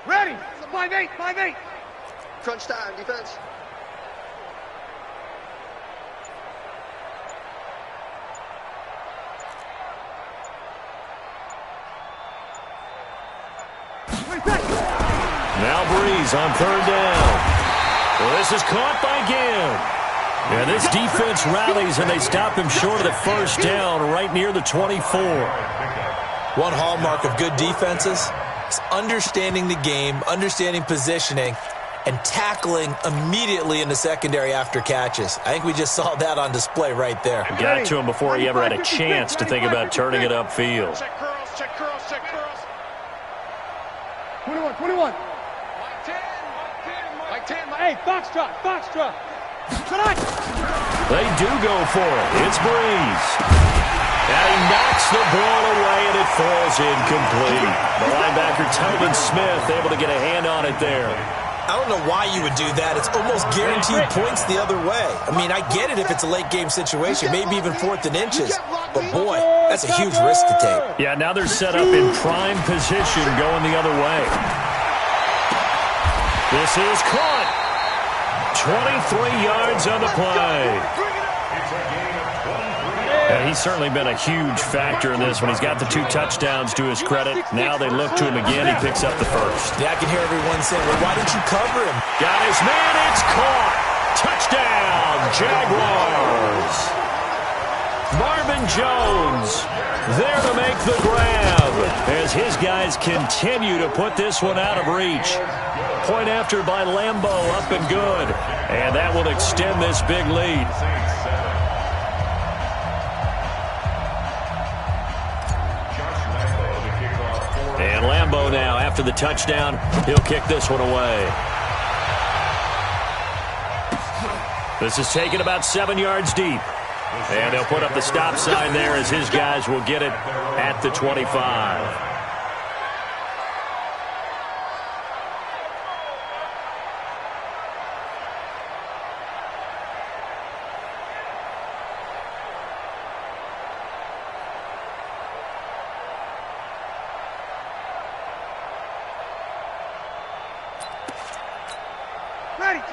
Ready. 5-8, 5-8. Crunch time, defense. Now Brees on 3rd down. Well, this is caught by Ginn. And this defense rallies, and they stop him short of the 1st down right near the 24. One hallmark of good defenses is understanding the game, understanding positioning, and tackling immediately in the secondary after catches. I think we just saw that on display right there. Got to him before he ever had a chance to think about turning it upfield. Check curls, check curls, check curls. 21, 21. Mike 10. Hey, foxtrot, foxtrot. Tonight. They do go for it. It's Brees. And he knocks the ball away, and it falls incomplete. The linebacker, Tobin Smith, able to get a hand on it there. I don't know why you would do that. It's almost guaranteed points the other way. I mean, I get it if it's a late-game situation, maybe even 4th and inches. But, boy, that's a huge risk to take. Yeah, now they're set up in prime position going the other way. This is caught. 23 yards on the play. And he's certainly been a huge factor in this one. He's got the 2 touchdowns to his credit. Now they look to him again. He picks up the first. Yeah, I can hear everyone saying, well, why didn't you cover him? Got his man. It's caught. Touchdown, Jaguars. Marvin Jones there to make the grab as his guys continue to put this one out of reach. Point after by Lambo, up and good. And that will extend this big lead. And Lambo now, after the touchdown, he'll kick this one away. This is taken about 7 yards deep. And they'll put up the stop sign there as his guys will get it at the 25.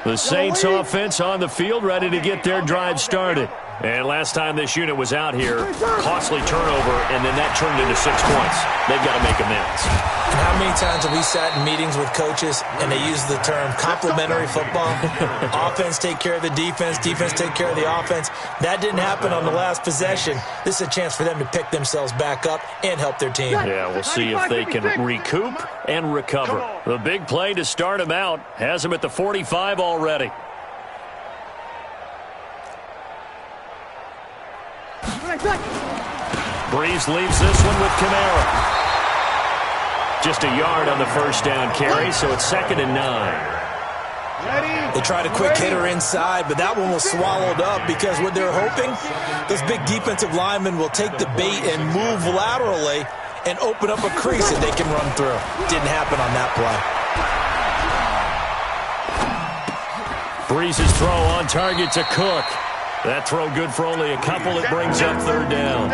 The Saints offense on the field, ready to get their drive started. And last time this unit was out here, costly turnover, and then that turned into 6 points. They've got to make amends. And how many times have we sat in meetings with coaches and they use the term complementary football? Offense take care of the defense, defense take care of the offense. That didn't happen on the last possession. This is a chance for them to pick themselves back up and help their team. Yeah, we'll see if they can recoup and recover. The big play to start him out has him at the 45 already. Breeze leaves this one with Kamara. Just a yard on the first down carry, so it's 2nd and 9. They tried a quick hitter inside, but that one was swallowed up because what they're hoping, those big defensive linemen will take the bait and move laterally and open up a crease that they can run through. Didn't happen on that play. Breeze's throw on target to Cook. That throw good for only a couple. It brings up 3rd down.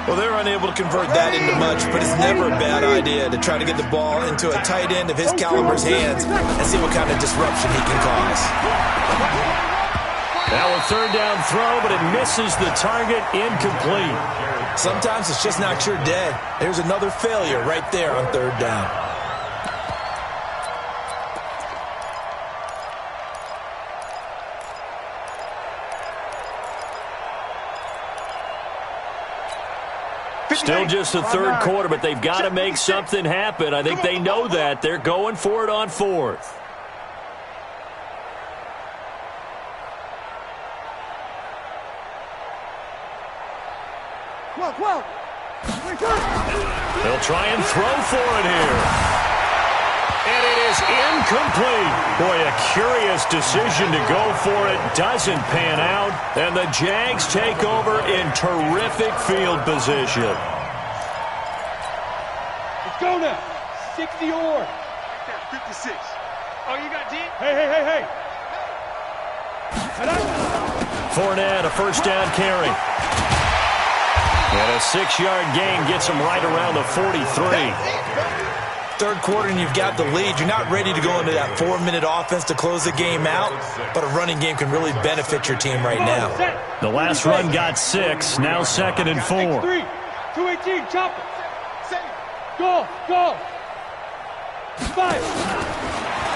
Well, they're unable to convert that into much, but it's never a bad idea to try to get the ball into a tight end of his caliber's hands and see what kind of disruption he can cause. Now a 3rd down throw, but it misses the target, incomplete. Sometimes it's just not your day. There's another failure right there on 3rd down. Still just the 3rd quarter, but they've got to make something happen. I think they know that. They're going for it on 4th. They'll try and throw for it here. And it is incomplete. Boy, a curious decision to go for it. Doesn't pan out. And the Jags take over in terrific field position. Let's go now. 60 or. 56. Oh, you got D? Hey. Fournette, a 1st down carry. And a 6-yard gain gets him right around the 43. 3rd quarter and you've got the lead. You're not ready to go into that 4-minute offense to close the game out, but a running game can really benefit your team right now. The last run got 6, now 2nd and 4. 218, chop it. Go. 5.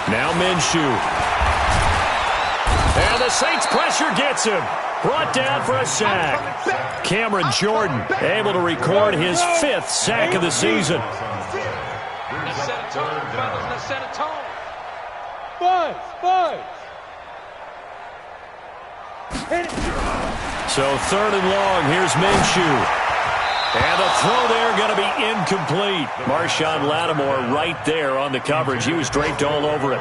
Now Minshew. And the Saints pressure gets him. Brought down for a sack. Cameron Jordan able to record his 5th sack of the season. Let's set a tone, fellas. Let's set a tone. 5. Hit it. So 3rd and long. Here's Minshew. And the throw there going to be incomplete. Marshawn Lattimore right there on the coverage. He was draped all over it.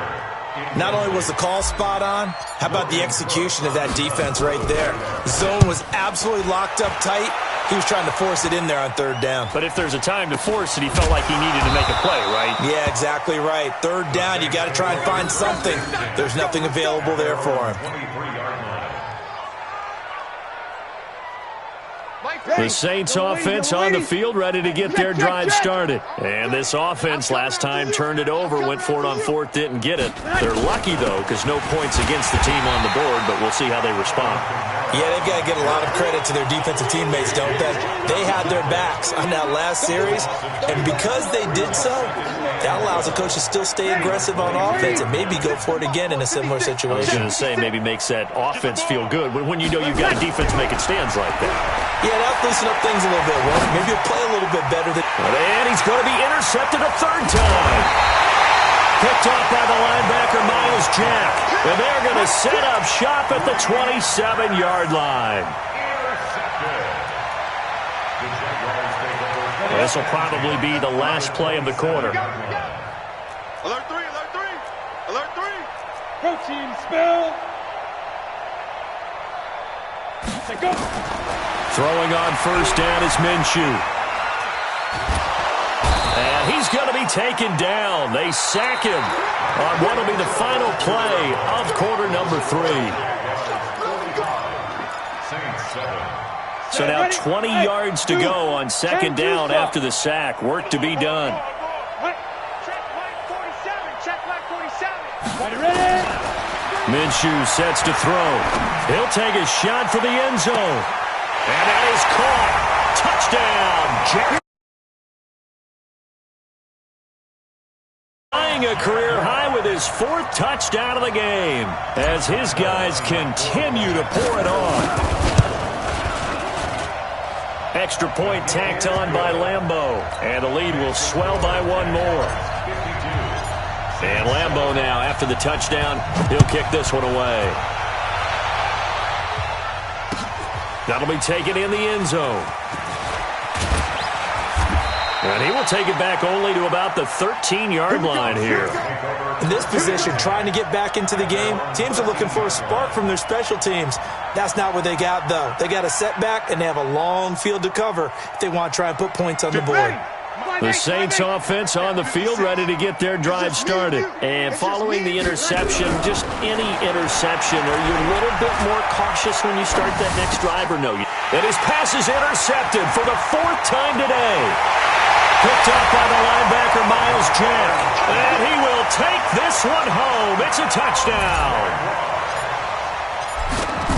Not only was the call spot on, how about the execution of that defense right there? The zone was absolutely locked up tight. He was trying to force it in there on third down. But if there's a time to force it, he felt like he needed to make a play, right? Yeah, exactly right. Third down, you got to try and find something. There's nothing available there for him. The Saints offense on the field, ready to get their drive started. And this offense last time turned it over, went for it on fourth, didn't get it. They're lucky, though, because no points against the team on the board, but we'll see how they respond. Yeah, they've got to get a lot of credit to their defensive teammates, don't they? They had their backs on that last series, and because they did so, that allows the coach to still stay aggressive on offense and maybe go for it again in a similar situation. I was going to say, maybe makes that offense feel good when you know you've got a defense making stands like that. Yeah, that'll loosen up things a little bit. Well, maybe he'll play a little bit better. And he's going to be intercepted a third time. Picked off by the linebacker, Miles Jack. And they're going to set up shop at the 27-yard line. This will probably be the last play of the quarter. Alert 3, alert 3, alert 3. Protein spill. Go. Throwing on first down is Minshew. And he's going to be taken down. They sack him on what will be the final play of quarter number 3. So now 20 yards to go on second down after the sack. Work to be done. Minshew sets to throw. He'll take a shot for the end zone. And that is caught. Touchdown. Tying a career high with his 4th touchdown of the game as his guys continue to pour it on. Extra point tacked on by Lambeau. And the lead will swell by one more. And Lambeau now, after the touchdown, he'll kick this one away. That'll be taken in the end zone. And he will take it back only to about the 13-yard line here. In this position, trying to get back into the game, teams are looking for a spark from their special teams. That's not what they got, though. They got a setback, and they have a long field to cover if they want to try and put points on the board. The Saints offense on the field, ready to get their drive started. And following the interception, just any interception, are you a little bit more cautious when you start that next drive or no? And his pass is intercepted for the 4th time today. Picked up by the linebacker, Miles Jack. And he will take this one home. It's a touchdown.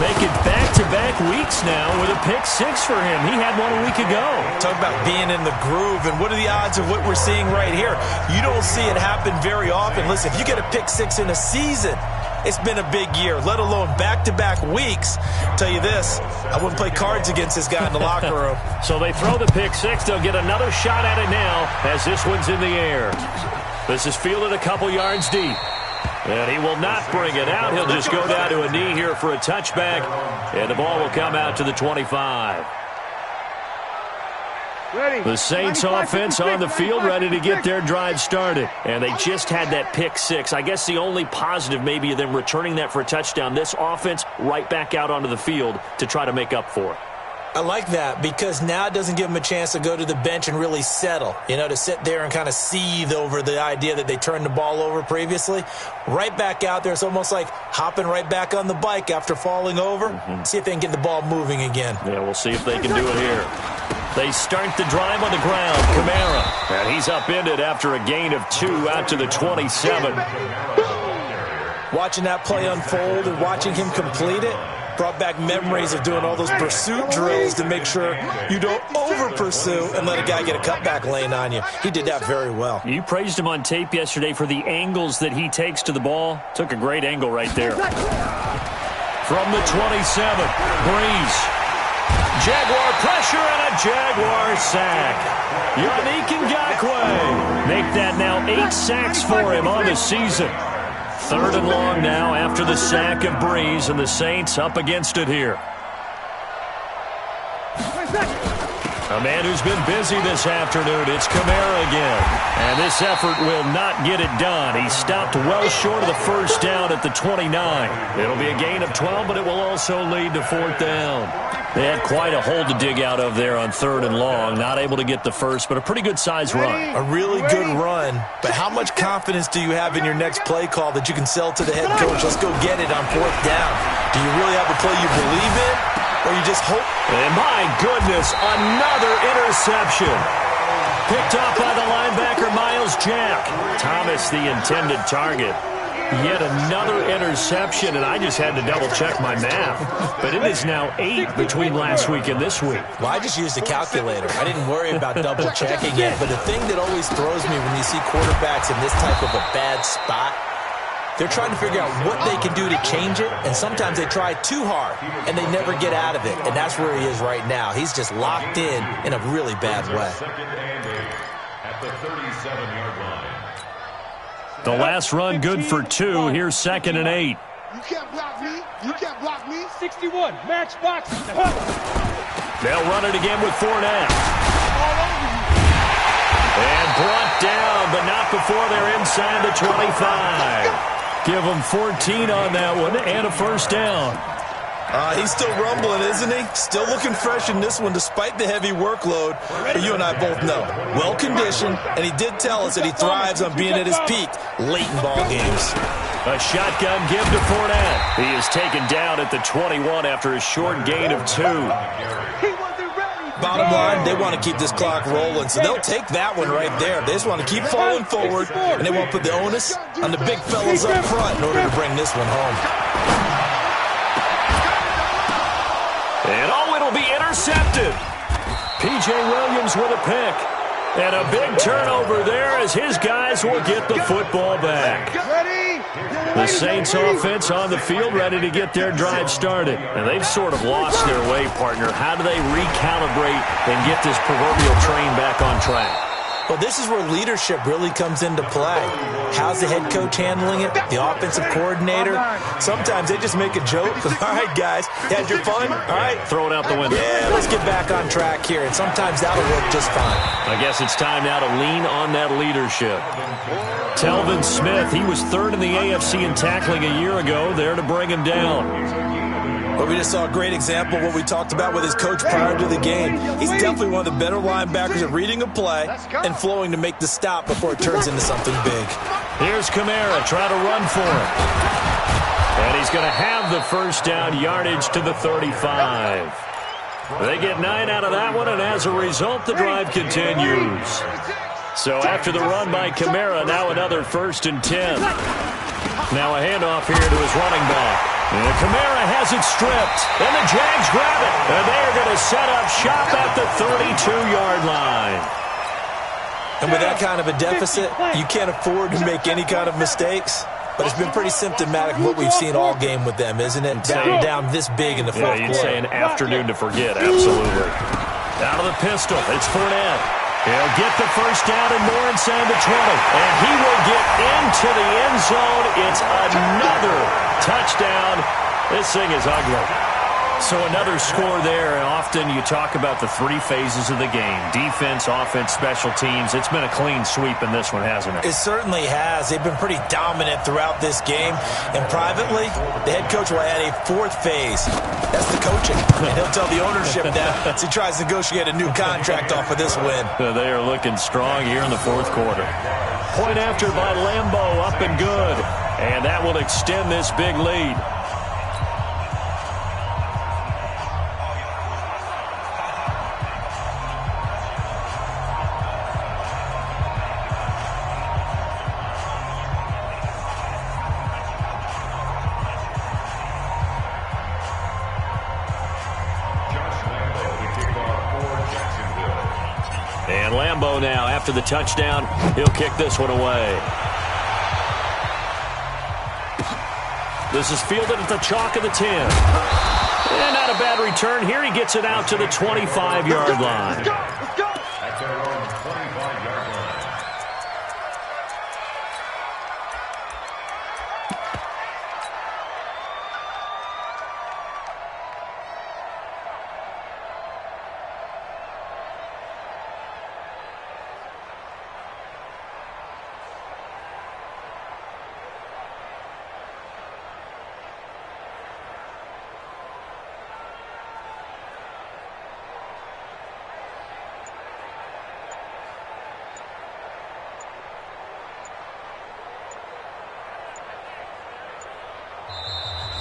Making back-to-back weeks now with a pick 6 for him. He had one a week ago. Talk about being in the groove, and what are the odds of what we're seeing right here? You don't see it happen very often. Listen, if you get a pick 6 in a season, it's been a big year, let alone back-to-back weeks. I'll tell you this, I wouldn't play cards against this guy in the locker room. So they throw the pick 6. They'll get another shot at it now as this one's in the air. This is fielded a couple yards deep. And he will not bring it out. He'll just go down to a knee here for a touchback. And the ball will come out to the 25. The Saints offense on the field, ready to get their drive started. And they just had that pick 6. I guess the only positive maybe of them returning that for a touchdown. This offense right back out onto the field to try to make up for it. I like that because now it doesn't give them a chance to go to the bench and really settle, to sit there and kind of seethe over the idea that they turned the ball over previously. Right back out there, it's almost like hopping right back on the bike after falling over. See if they can get the ball moving again. Yeah, we'll see if they can do it here. They start the drive on the ground. Kamara, and he's upended after a gain of 2 out to the 27. Watching that play unfold and watching him complete it brought back memories of doing all those pursuit drills to make sure you don't over-pursue and let a guy get a cutback lane on you. He did that very well. You praised him on tape yesterday for the angles that he takes to the ball. Took a great angle right there. From the 27, Breeze. Jaguar pressure and a Jaguar sack. Yannick Ngakoue. Make that now 8 sacks for him on the season. 3rd and long now after the sack of Breeze, and the Saints up against it here. A man who's been busy this afternoon, it's Kamara again. And this effort will not get it done. He stopped well short of the first down at the 29. It'll be a gain of 12, but it will also lead to fourth down. They had quite a hole to dig out of there on 3rd and long. Not able to get the first, but a pretty good-sized run. A really good run, but how much confidence do you have in your next play call that you can sell to the head coach? Let's go get it on 4th down. Do you really have a play you believe in, or you just hope? And my goodness, another interception. Picked off by the linebacker, Miles Jack. Thomas, the intended target. Yet another interception, and I just had to double-check my math. But it is now 8 between last week and this week. Well, I just used a calculator. I didn't worry about double-checking it. But the thing that always throws me when you see quarterbacks in this type of a bad spot, they're trying to figure out what they can do to change it, and sometimes they try too hard, and they never get out of it. And that's where he is right now. He's just locked in a really bad way. At the 37-yard line. The last run good for 2. Here's 2nd and 8. You can't block me. You can't block me. 61. Match box. They'll run it again with Fournette. And brought down, but not before they're inside the 25. Give them 14 on that one and a first down. He's still rumbling, isn't he? Still looking fresh in this one despite the heavy workload. But you and I both know, well-conditioned, and he did tell us that he thrives on being at his peak late in ball games. A shotgun give to Fournette. He is taken down at the 21 after a short gain of 2. Bottom line, they want to keep this clock rolling, so they'll take that one right there. They just want to keep falling forward, and they want to put the onus on the big fellas up front in order to bring this one home. And it'll be intercepted. P.J. Williams with a pick. And a big turnover there as his guys will get the football back. The Saints offense on the field ready to get their drive started. And they've sort of lost their way, partner. How do they recalibrate and get this proverbial train back on track? Well, this is where leadership really comes into play. How's the head coach handling it? The offensive coordinator? Sometimes they just make a joke. All right, guys, had your fun? All right. Throw it out the window. Yeah, let's get back on track here. And sometimes that'll work just fine. I guess it's time now to lean on that leadership. Telvin Smith, he was 3rd in the AFC in tackling a year ago, there to bring him down. But we just saw a great example of what we talked about with his coach prior to the game. He's definitely one of the better linebackers at reading a play and flowing to make the stop before it turns into something big. Here's Kamara, try to run for it. And he's going to have the first down, yardage to the 35. They get 9 out of that one, and as a result, the drive continues. So after the run by Kamara, now another 1st and 10. Now a handoff here to his running back. And Kamara has it stripped, and the Jags grab it. And they are going to set up shop at the 32-yard line. And with that kind of a deficit, you can't afford to make any kind of mistakes. But it's been pretty symptomatic of what we've seen all game with them, isn't it? Down this big in the fourth quarter. You'd say an afternoon to forget, absolutely. Out of the pistol, it's Fournette. He'll get the first down and more inside the 20. And he will get into the end zone. It's another touchdown. This thing is ugly. So another score there. And often you talk about the 3 phases of the game. Defense, offense, special teams. It's been a clean sweep in this one, hasn't it? It certainly has. They've been pretty dominant throughout this game. And privately, the head coach will add a 4th phase. That's the coaching. And he'll tell the ownership that as he tries to negotiate a new contract off of this win. They are looking strong here in the 4th quarter. Point after by Lambeau, up and good. And that will extend this big lead. And Lambeau now, after the touchdown, he'll kick this one away. This is fielded at the chalk of the 10. And not a bad return here. He gets it out to the 25-yard line. At their own 25-yard line.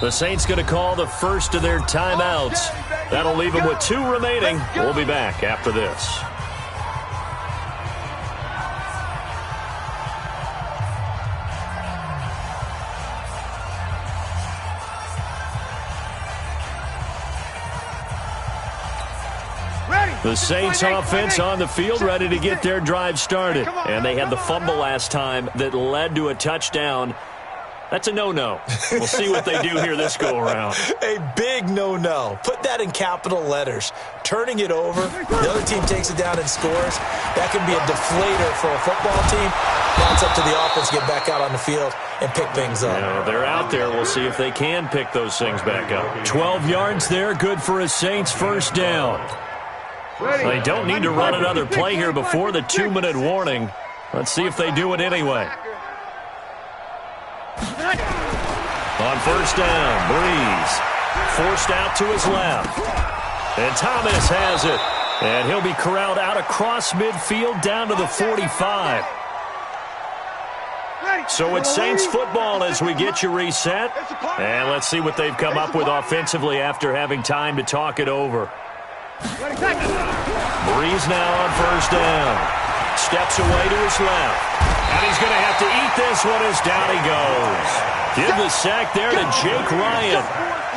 The Saints going to call the first of their timeouts. That'll leave them with 2 remaining. We'll be back after this. The Saints offense on the field, ready to get their drive started. And they had the fumble last time that led to a touchdown. That's a no-no. We'll see what they do here this go-around. A big no-no. Put that in capital letters. Turning it over, the other team takes it down and scores. That can be a deflator for a football team. Now it's up to the offense to get back out on the field and pick things up. Yeah, they're out there. We'll see if they can pick those things back up. 12 yards there, good for a Saints first down. They don't need to run another play here before the 2-minute warning. Let's see if they do it anyway. On first down, Breeze forced out to his left. And Thomas has it. And he'll be corralled out across midfield down to the 45. So it's Saints football as we get you reset. And let's see what they've come up with offensively after having time to talk it over. Breeze now on first down. Steps away to his left. And he's going to have to eat this one as down he goes. Give the sack there to Jake Ryan.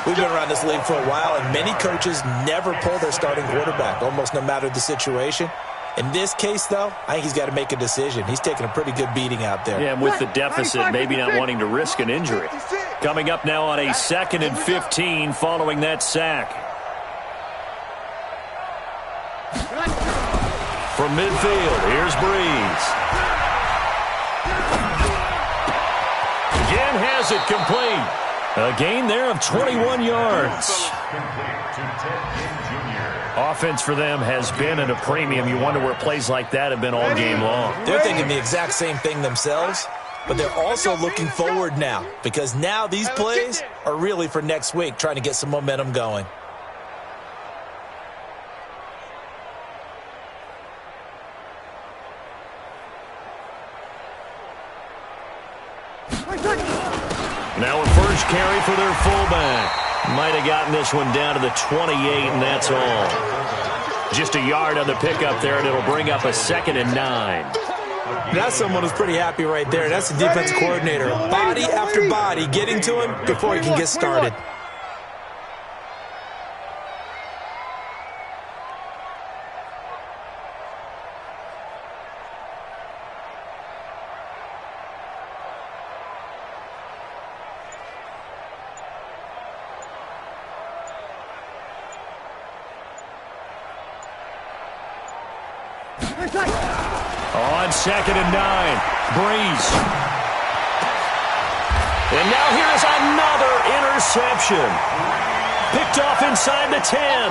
We've been around this league for a while, and many coaches never pull their starting quarterback, almost no matter the situation. In this case, though, I think he's got to make a decision. He's taking a pretty good beating out there. Yeah, and with the deficit, maybe not wanting to risk an injury. Coming up now on a 2nd and 15 following that sack. From midfield, here's Breeze. Again has it complete. A gain there of 21 yards. Offense for them has been at a premium. You wonder where plays like that have been all game long. They're thinking the exact same thing themselves, but they're also looking forward now because now these plays are really for next week, trying to get some momentum going. Now a first carry for their fullback. Might have gotten this one down to the 28, and that's all. Just a yard on the pickup there, and it'll bring up a 2nd and 9. That's someone who's pretty happy right there. That's the defensive coordinator. Body after body getting to him before he can get started. On 2nd and 9, Breeze. And now here's another interception. Picked off inside the 10.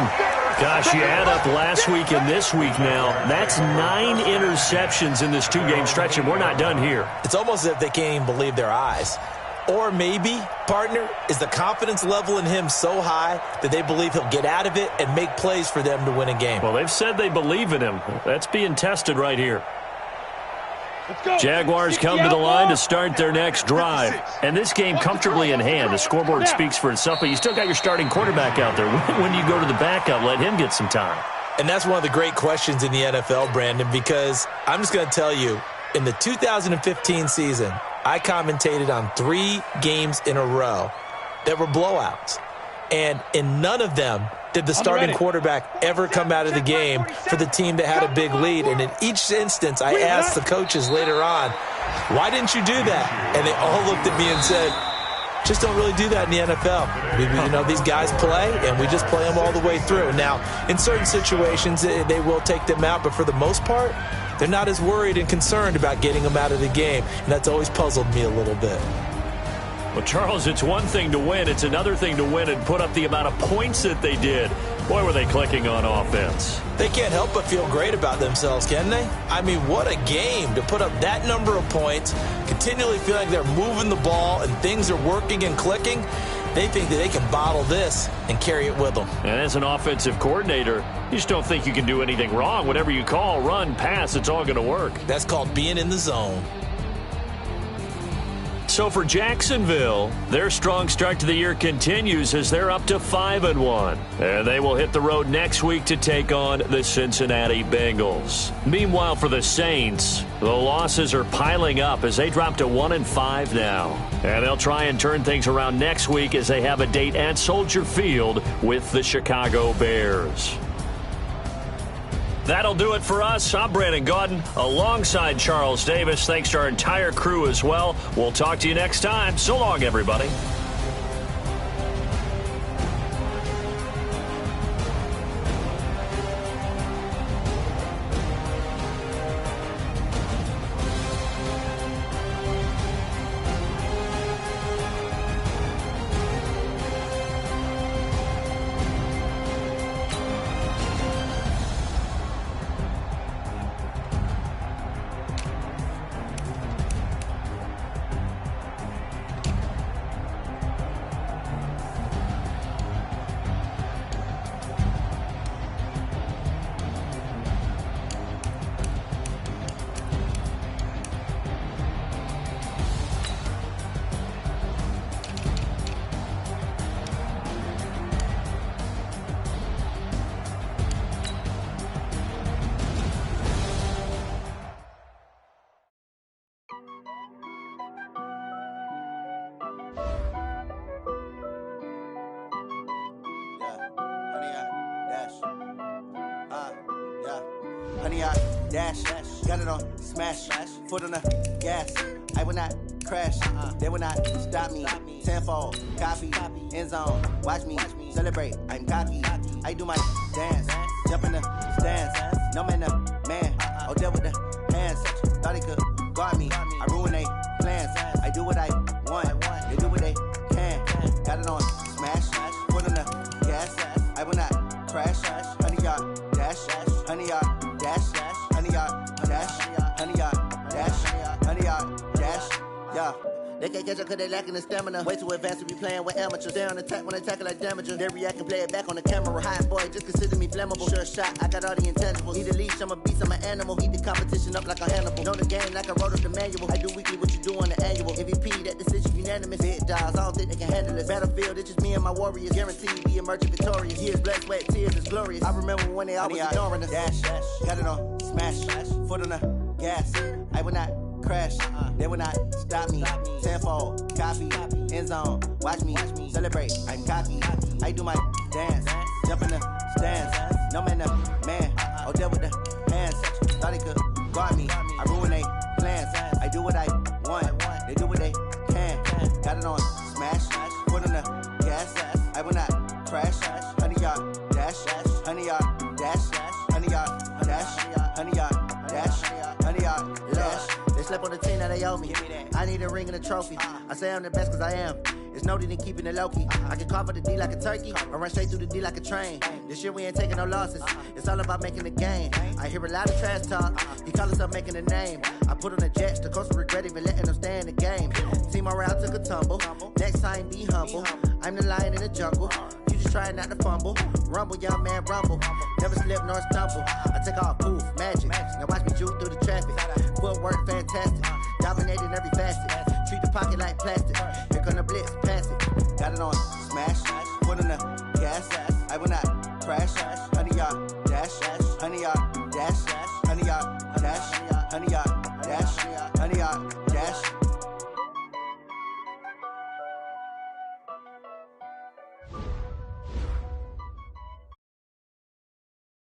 Gosh, you add up last week and this week now. That's 9 interceptions in this 2-game stretch, and we're not done here. It's almost as if they can't even believe their eyes. Or maybe, partner, is the confidence level in him so high that they believe he'll get out of it and make plays for them to win a game. Well, they've said they believe in him. That's being tested right here. Jaguars come to the line to start their next drive. And this game comfortably in hand. The scoreboard speaks for itself, but you still got your starting quarterback out there. When you go to the backup, let him get some time. And that's one of the great questions in the NFL, Brandon, because I'm just going to tell you, in the 2015 season, I commentated on 3 games in a row that were blowouts. And in none of them did the starting quarterback ever come out of the game for the team that had a big lead. And in each instance, I asked the coaches later on, why didn't you do that? And they all looked at me and said, just don't really do that in the NFL. These guys play, and we just play them all the way through. Now, in certain situations, they will take them out, but for the most part, they're not as worried and concerned about getting them out of the game, and that's always puzzled me a little bit. Well, Charles, it's one thing to win. It's another thing to win and put up the amount of points that they did. Boy, were they clicking on offense. They can't help but feel great about themselves, can they? I mean, what a game to put up that number of points, continually feeling like they're moving the ball and things are working and clicking. They think that they can bottle this and carry it with them. And as an offensive coordinator, you just don't think you can do anything wrong. Whatever you call, run, pass, it's all going to work. That's called being in the zone. So for Jacksonville, their strong start to the year continues as they're up to 5-1. And they will hit the road next week to take on the Cincinnati Bengals. Meanwhile, for the Saints, the losses are piling up as they drop to 1-5 now. And they'll try and turn things around next week as they have a date at Soldier Field with the Chicago Bears. That'll do it for us. I'm Brandon Gaudin alongside Charles Davis. Thanks to our entire crew as well. We'll talk to you next time. So long, everybody. Honey, I dash, got it on smash, foot on the gas. I will not crash, they will not stop me. Tenfold, copy, end zone, watch me celebrate. I'm cocky, I do my dance, jump in the stands. No man, the man, oh, deal with the hands. Thought he could guard me, I ruin they plans. I do what I want, they do what they can. Got it on smash, foot on the gas. I will not crash, honey, y'all dash, honey, y'all dash, honey, y'all dash, honey, y'all dash, honey, y'all dash, yeah. They can't catch up cause they lacking the stamina. Way too advanced to be playing with amateurs. Stay on attack when I tackle like damager. They react and play it back on the camera. Hot boy, just consider me flammable. Sure shot, I got all the intangibles. Need a leash, I'm a beast, I'm an animal. Eat the competition up like a Hannibal. Know the game like I wrote up the manual. I do weekly what you do on the annual. MVP, that decision unanimous. Big dials, I don't think they can handle this. Battlefield, it's just me and my warriors. Guaranteed be emerging victorious. Years, blood, sweat, tears, it's glorious. I remember when they always ignoring us. Dash, got it on smash, foot on the gas. I will not crash, they will not stop me. Tenfold, copy, end zone, watch me celebrate. I'm cocky, I do my dance, jump in the stands. No man, the man, oh, deal with the hands. Thought he could guard me, I ruin they plans. I do what I want, they do what they can. Got it on smash, foot on the gas. I will not crash, honey, y'all dash, honey, y'all dash, honey, y'all dash, honey, y'all dash, honey, y'all dash. They slept on the team that they owe me. I need a ring and a trophy. I say I'm the best cause I am. It's no need in keeping it low-key. I can carve up the D like a turkey or run straight through the D like a train. This year we ain't taking no losses. It's all about making the game. I hear a lot of trash talk. He call himself making a name. I put on the Jets. The coach will regret even letting them stay in the game. Team morale took a tumble. Next time be humble. I'm the lion in the jungle. You just trying not to fumble. Rumble, young man, rumble. Never slip nor stumble. I take off, poof, magic. Now watch me juke through the traffic. Footwork fantastic. Dominating every facet. Treat the pocket like plastic. Here come the blitz, pass it. Got it on smash, foot on the gas. I will not crash. Honey, y'all dash, honey, y'all dash, honey, y'all dash, honey, y'all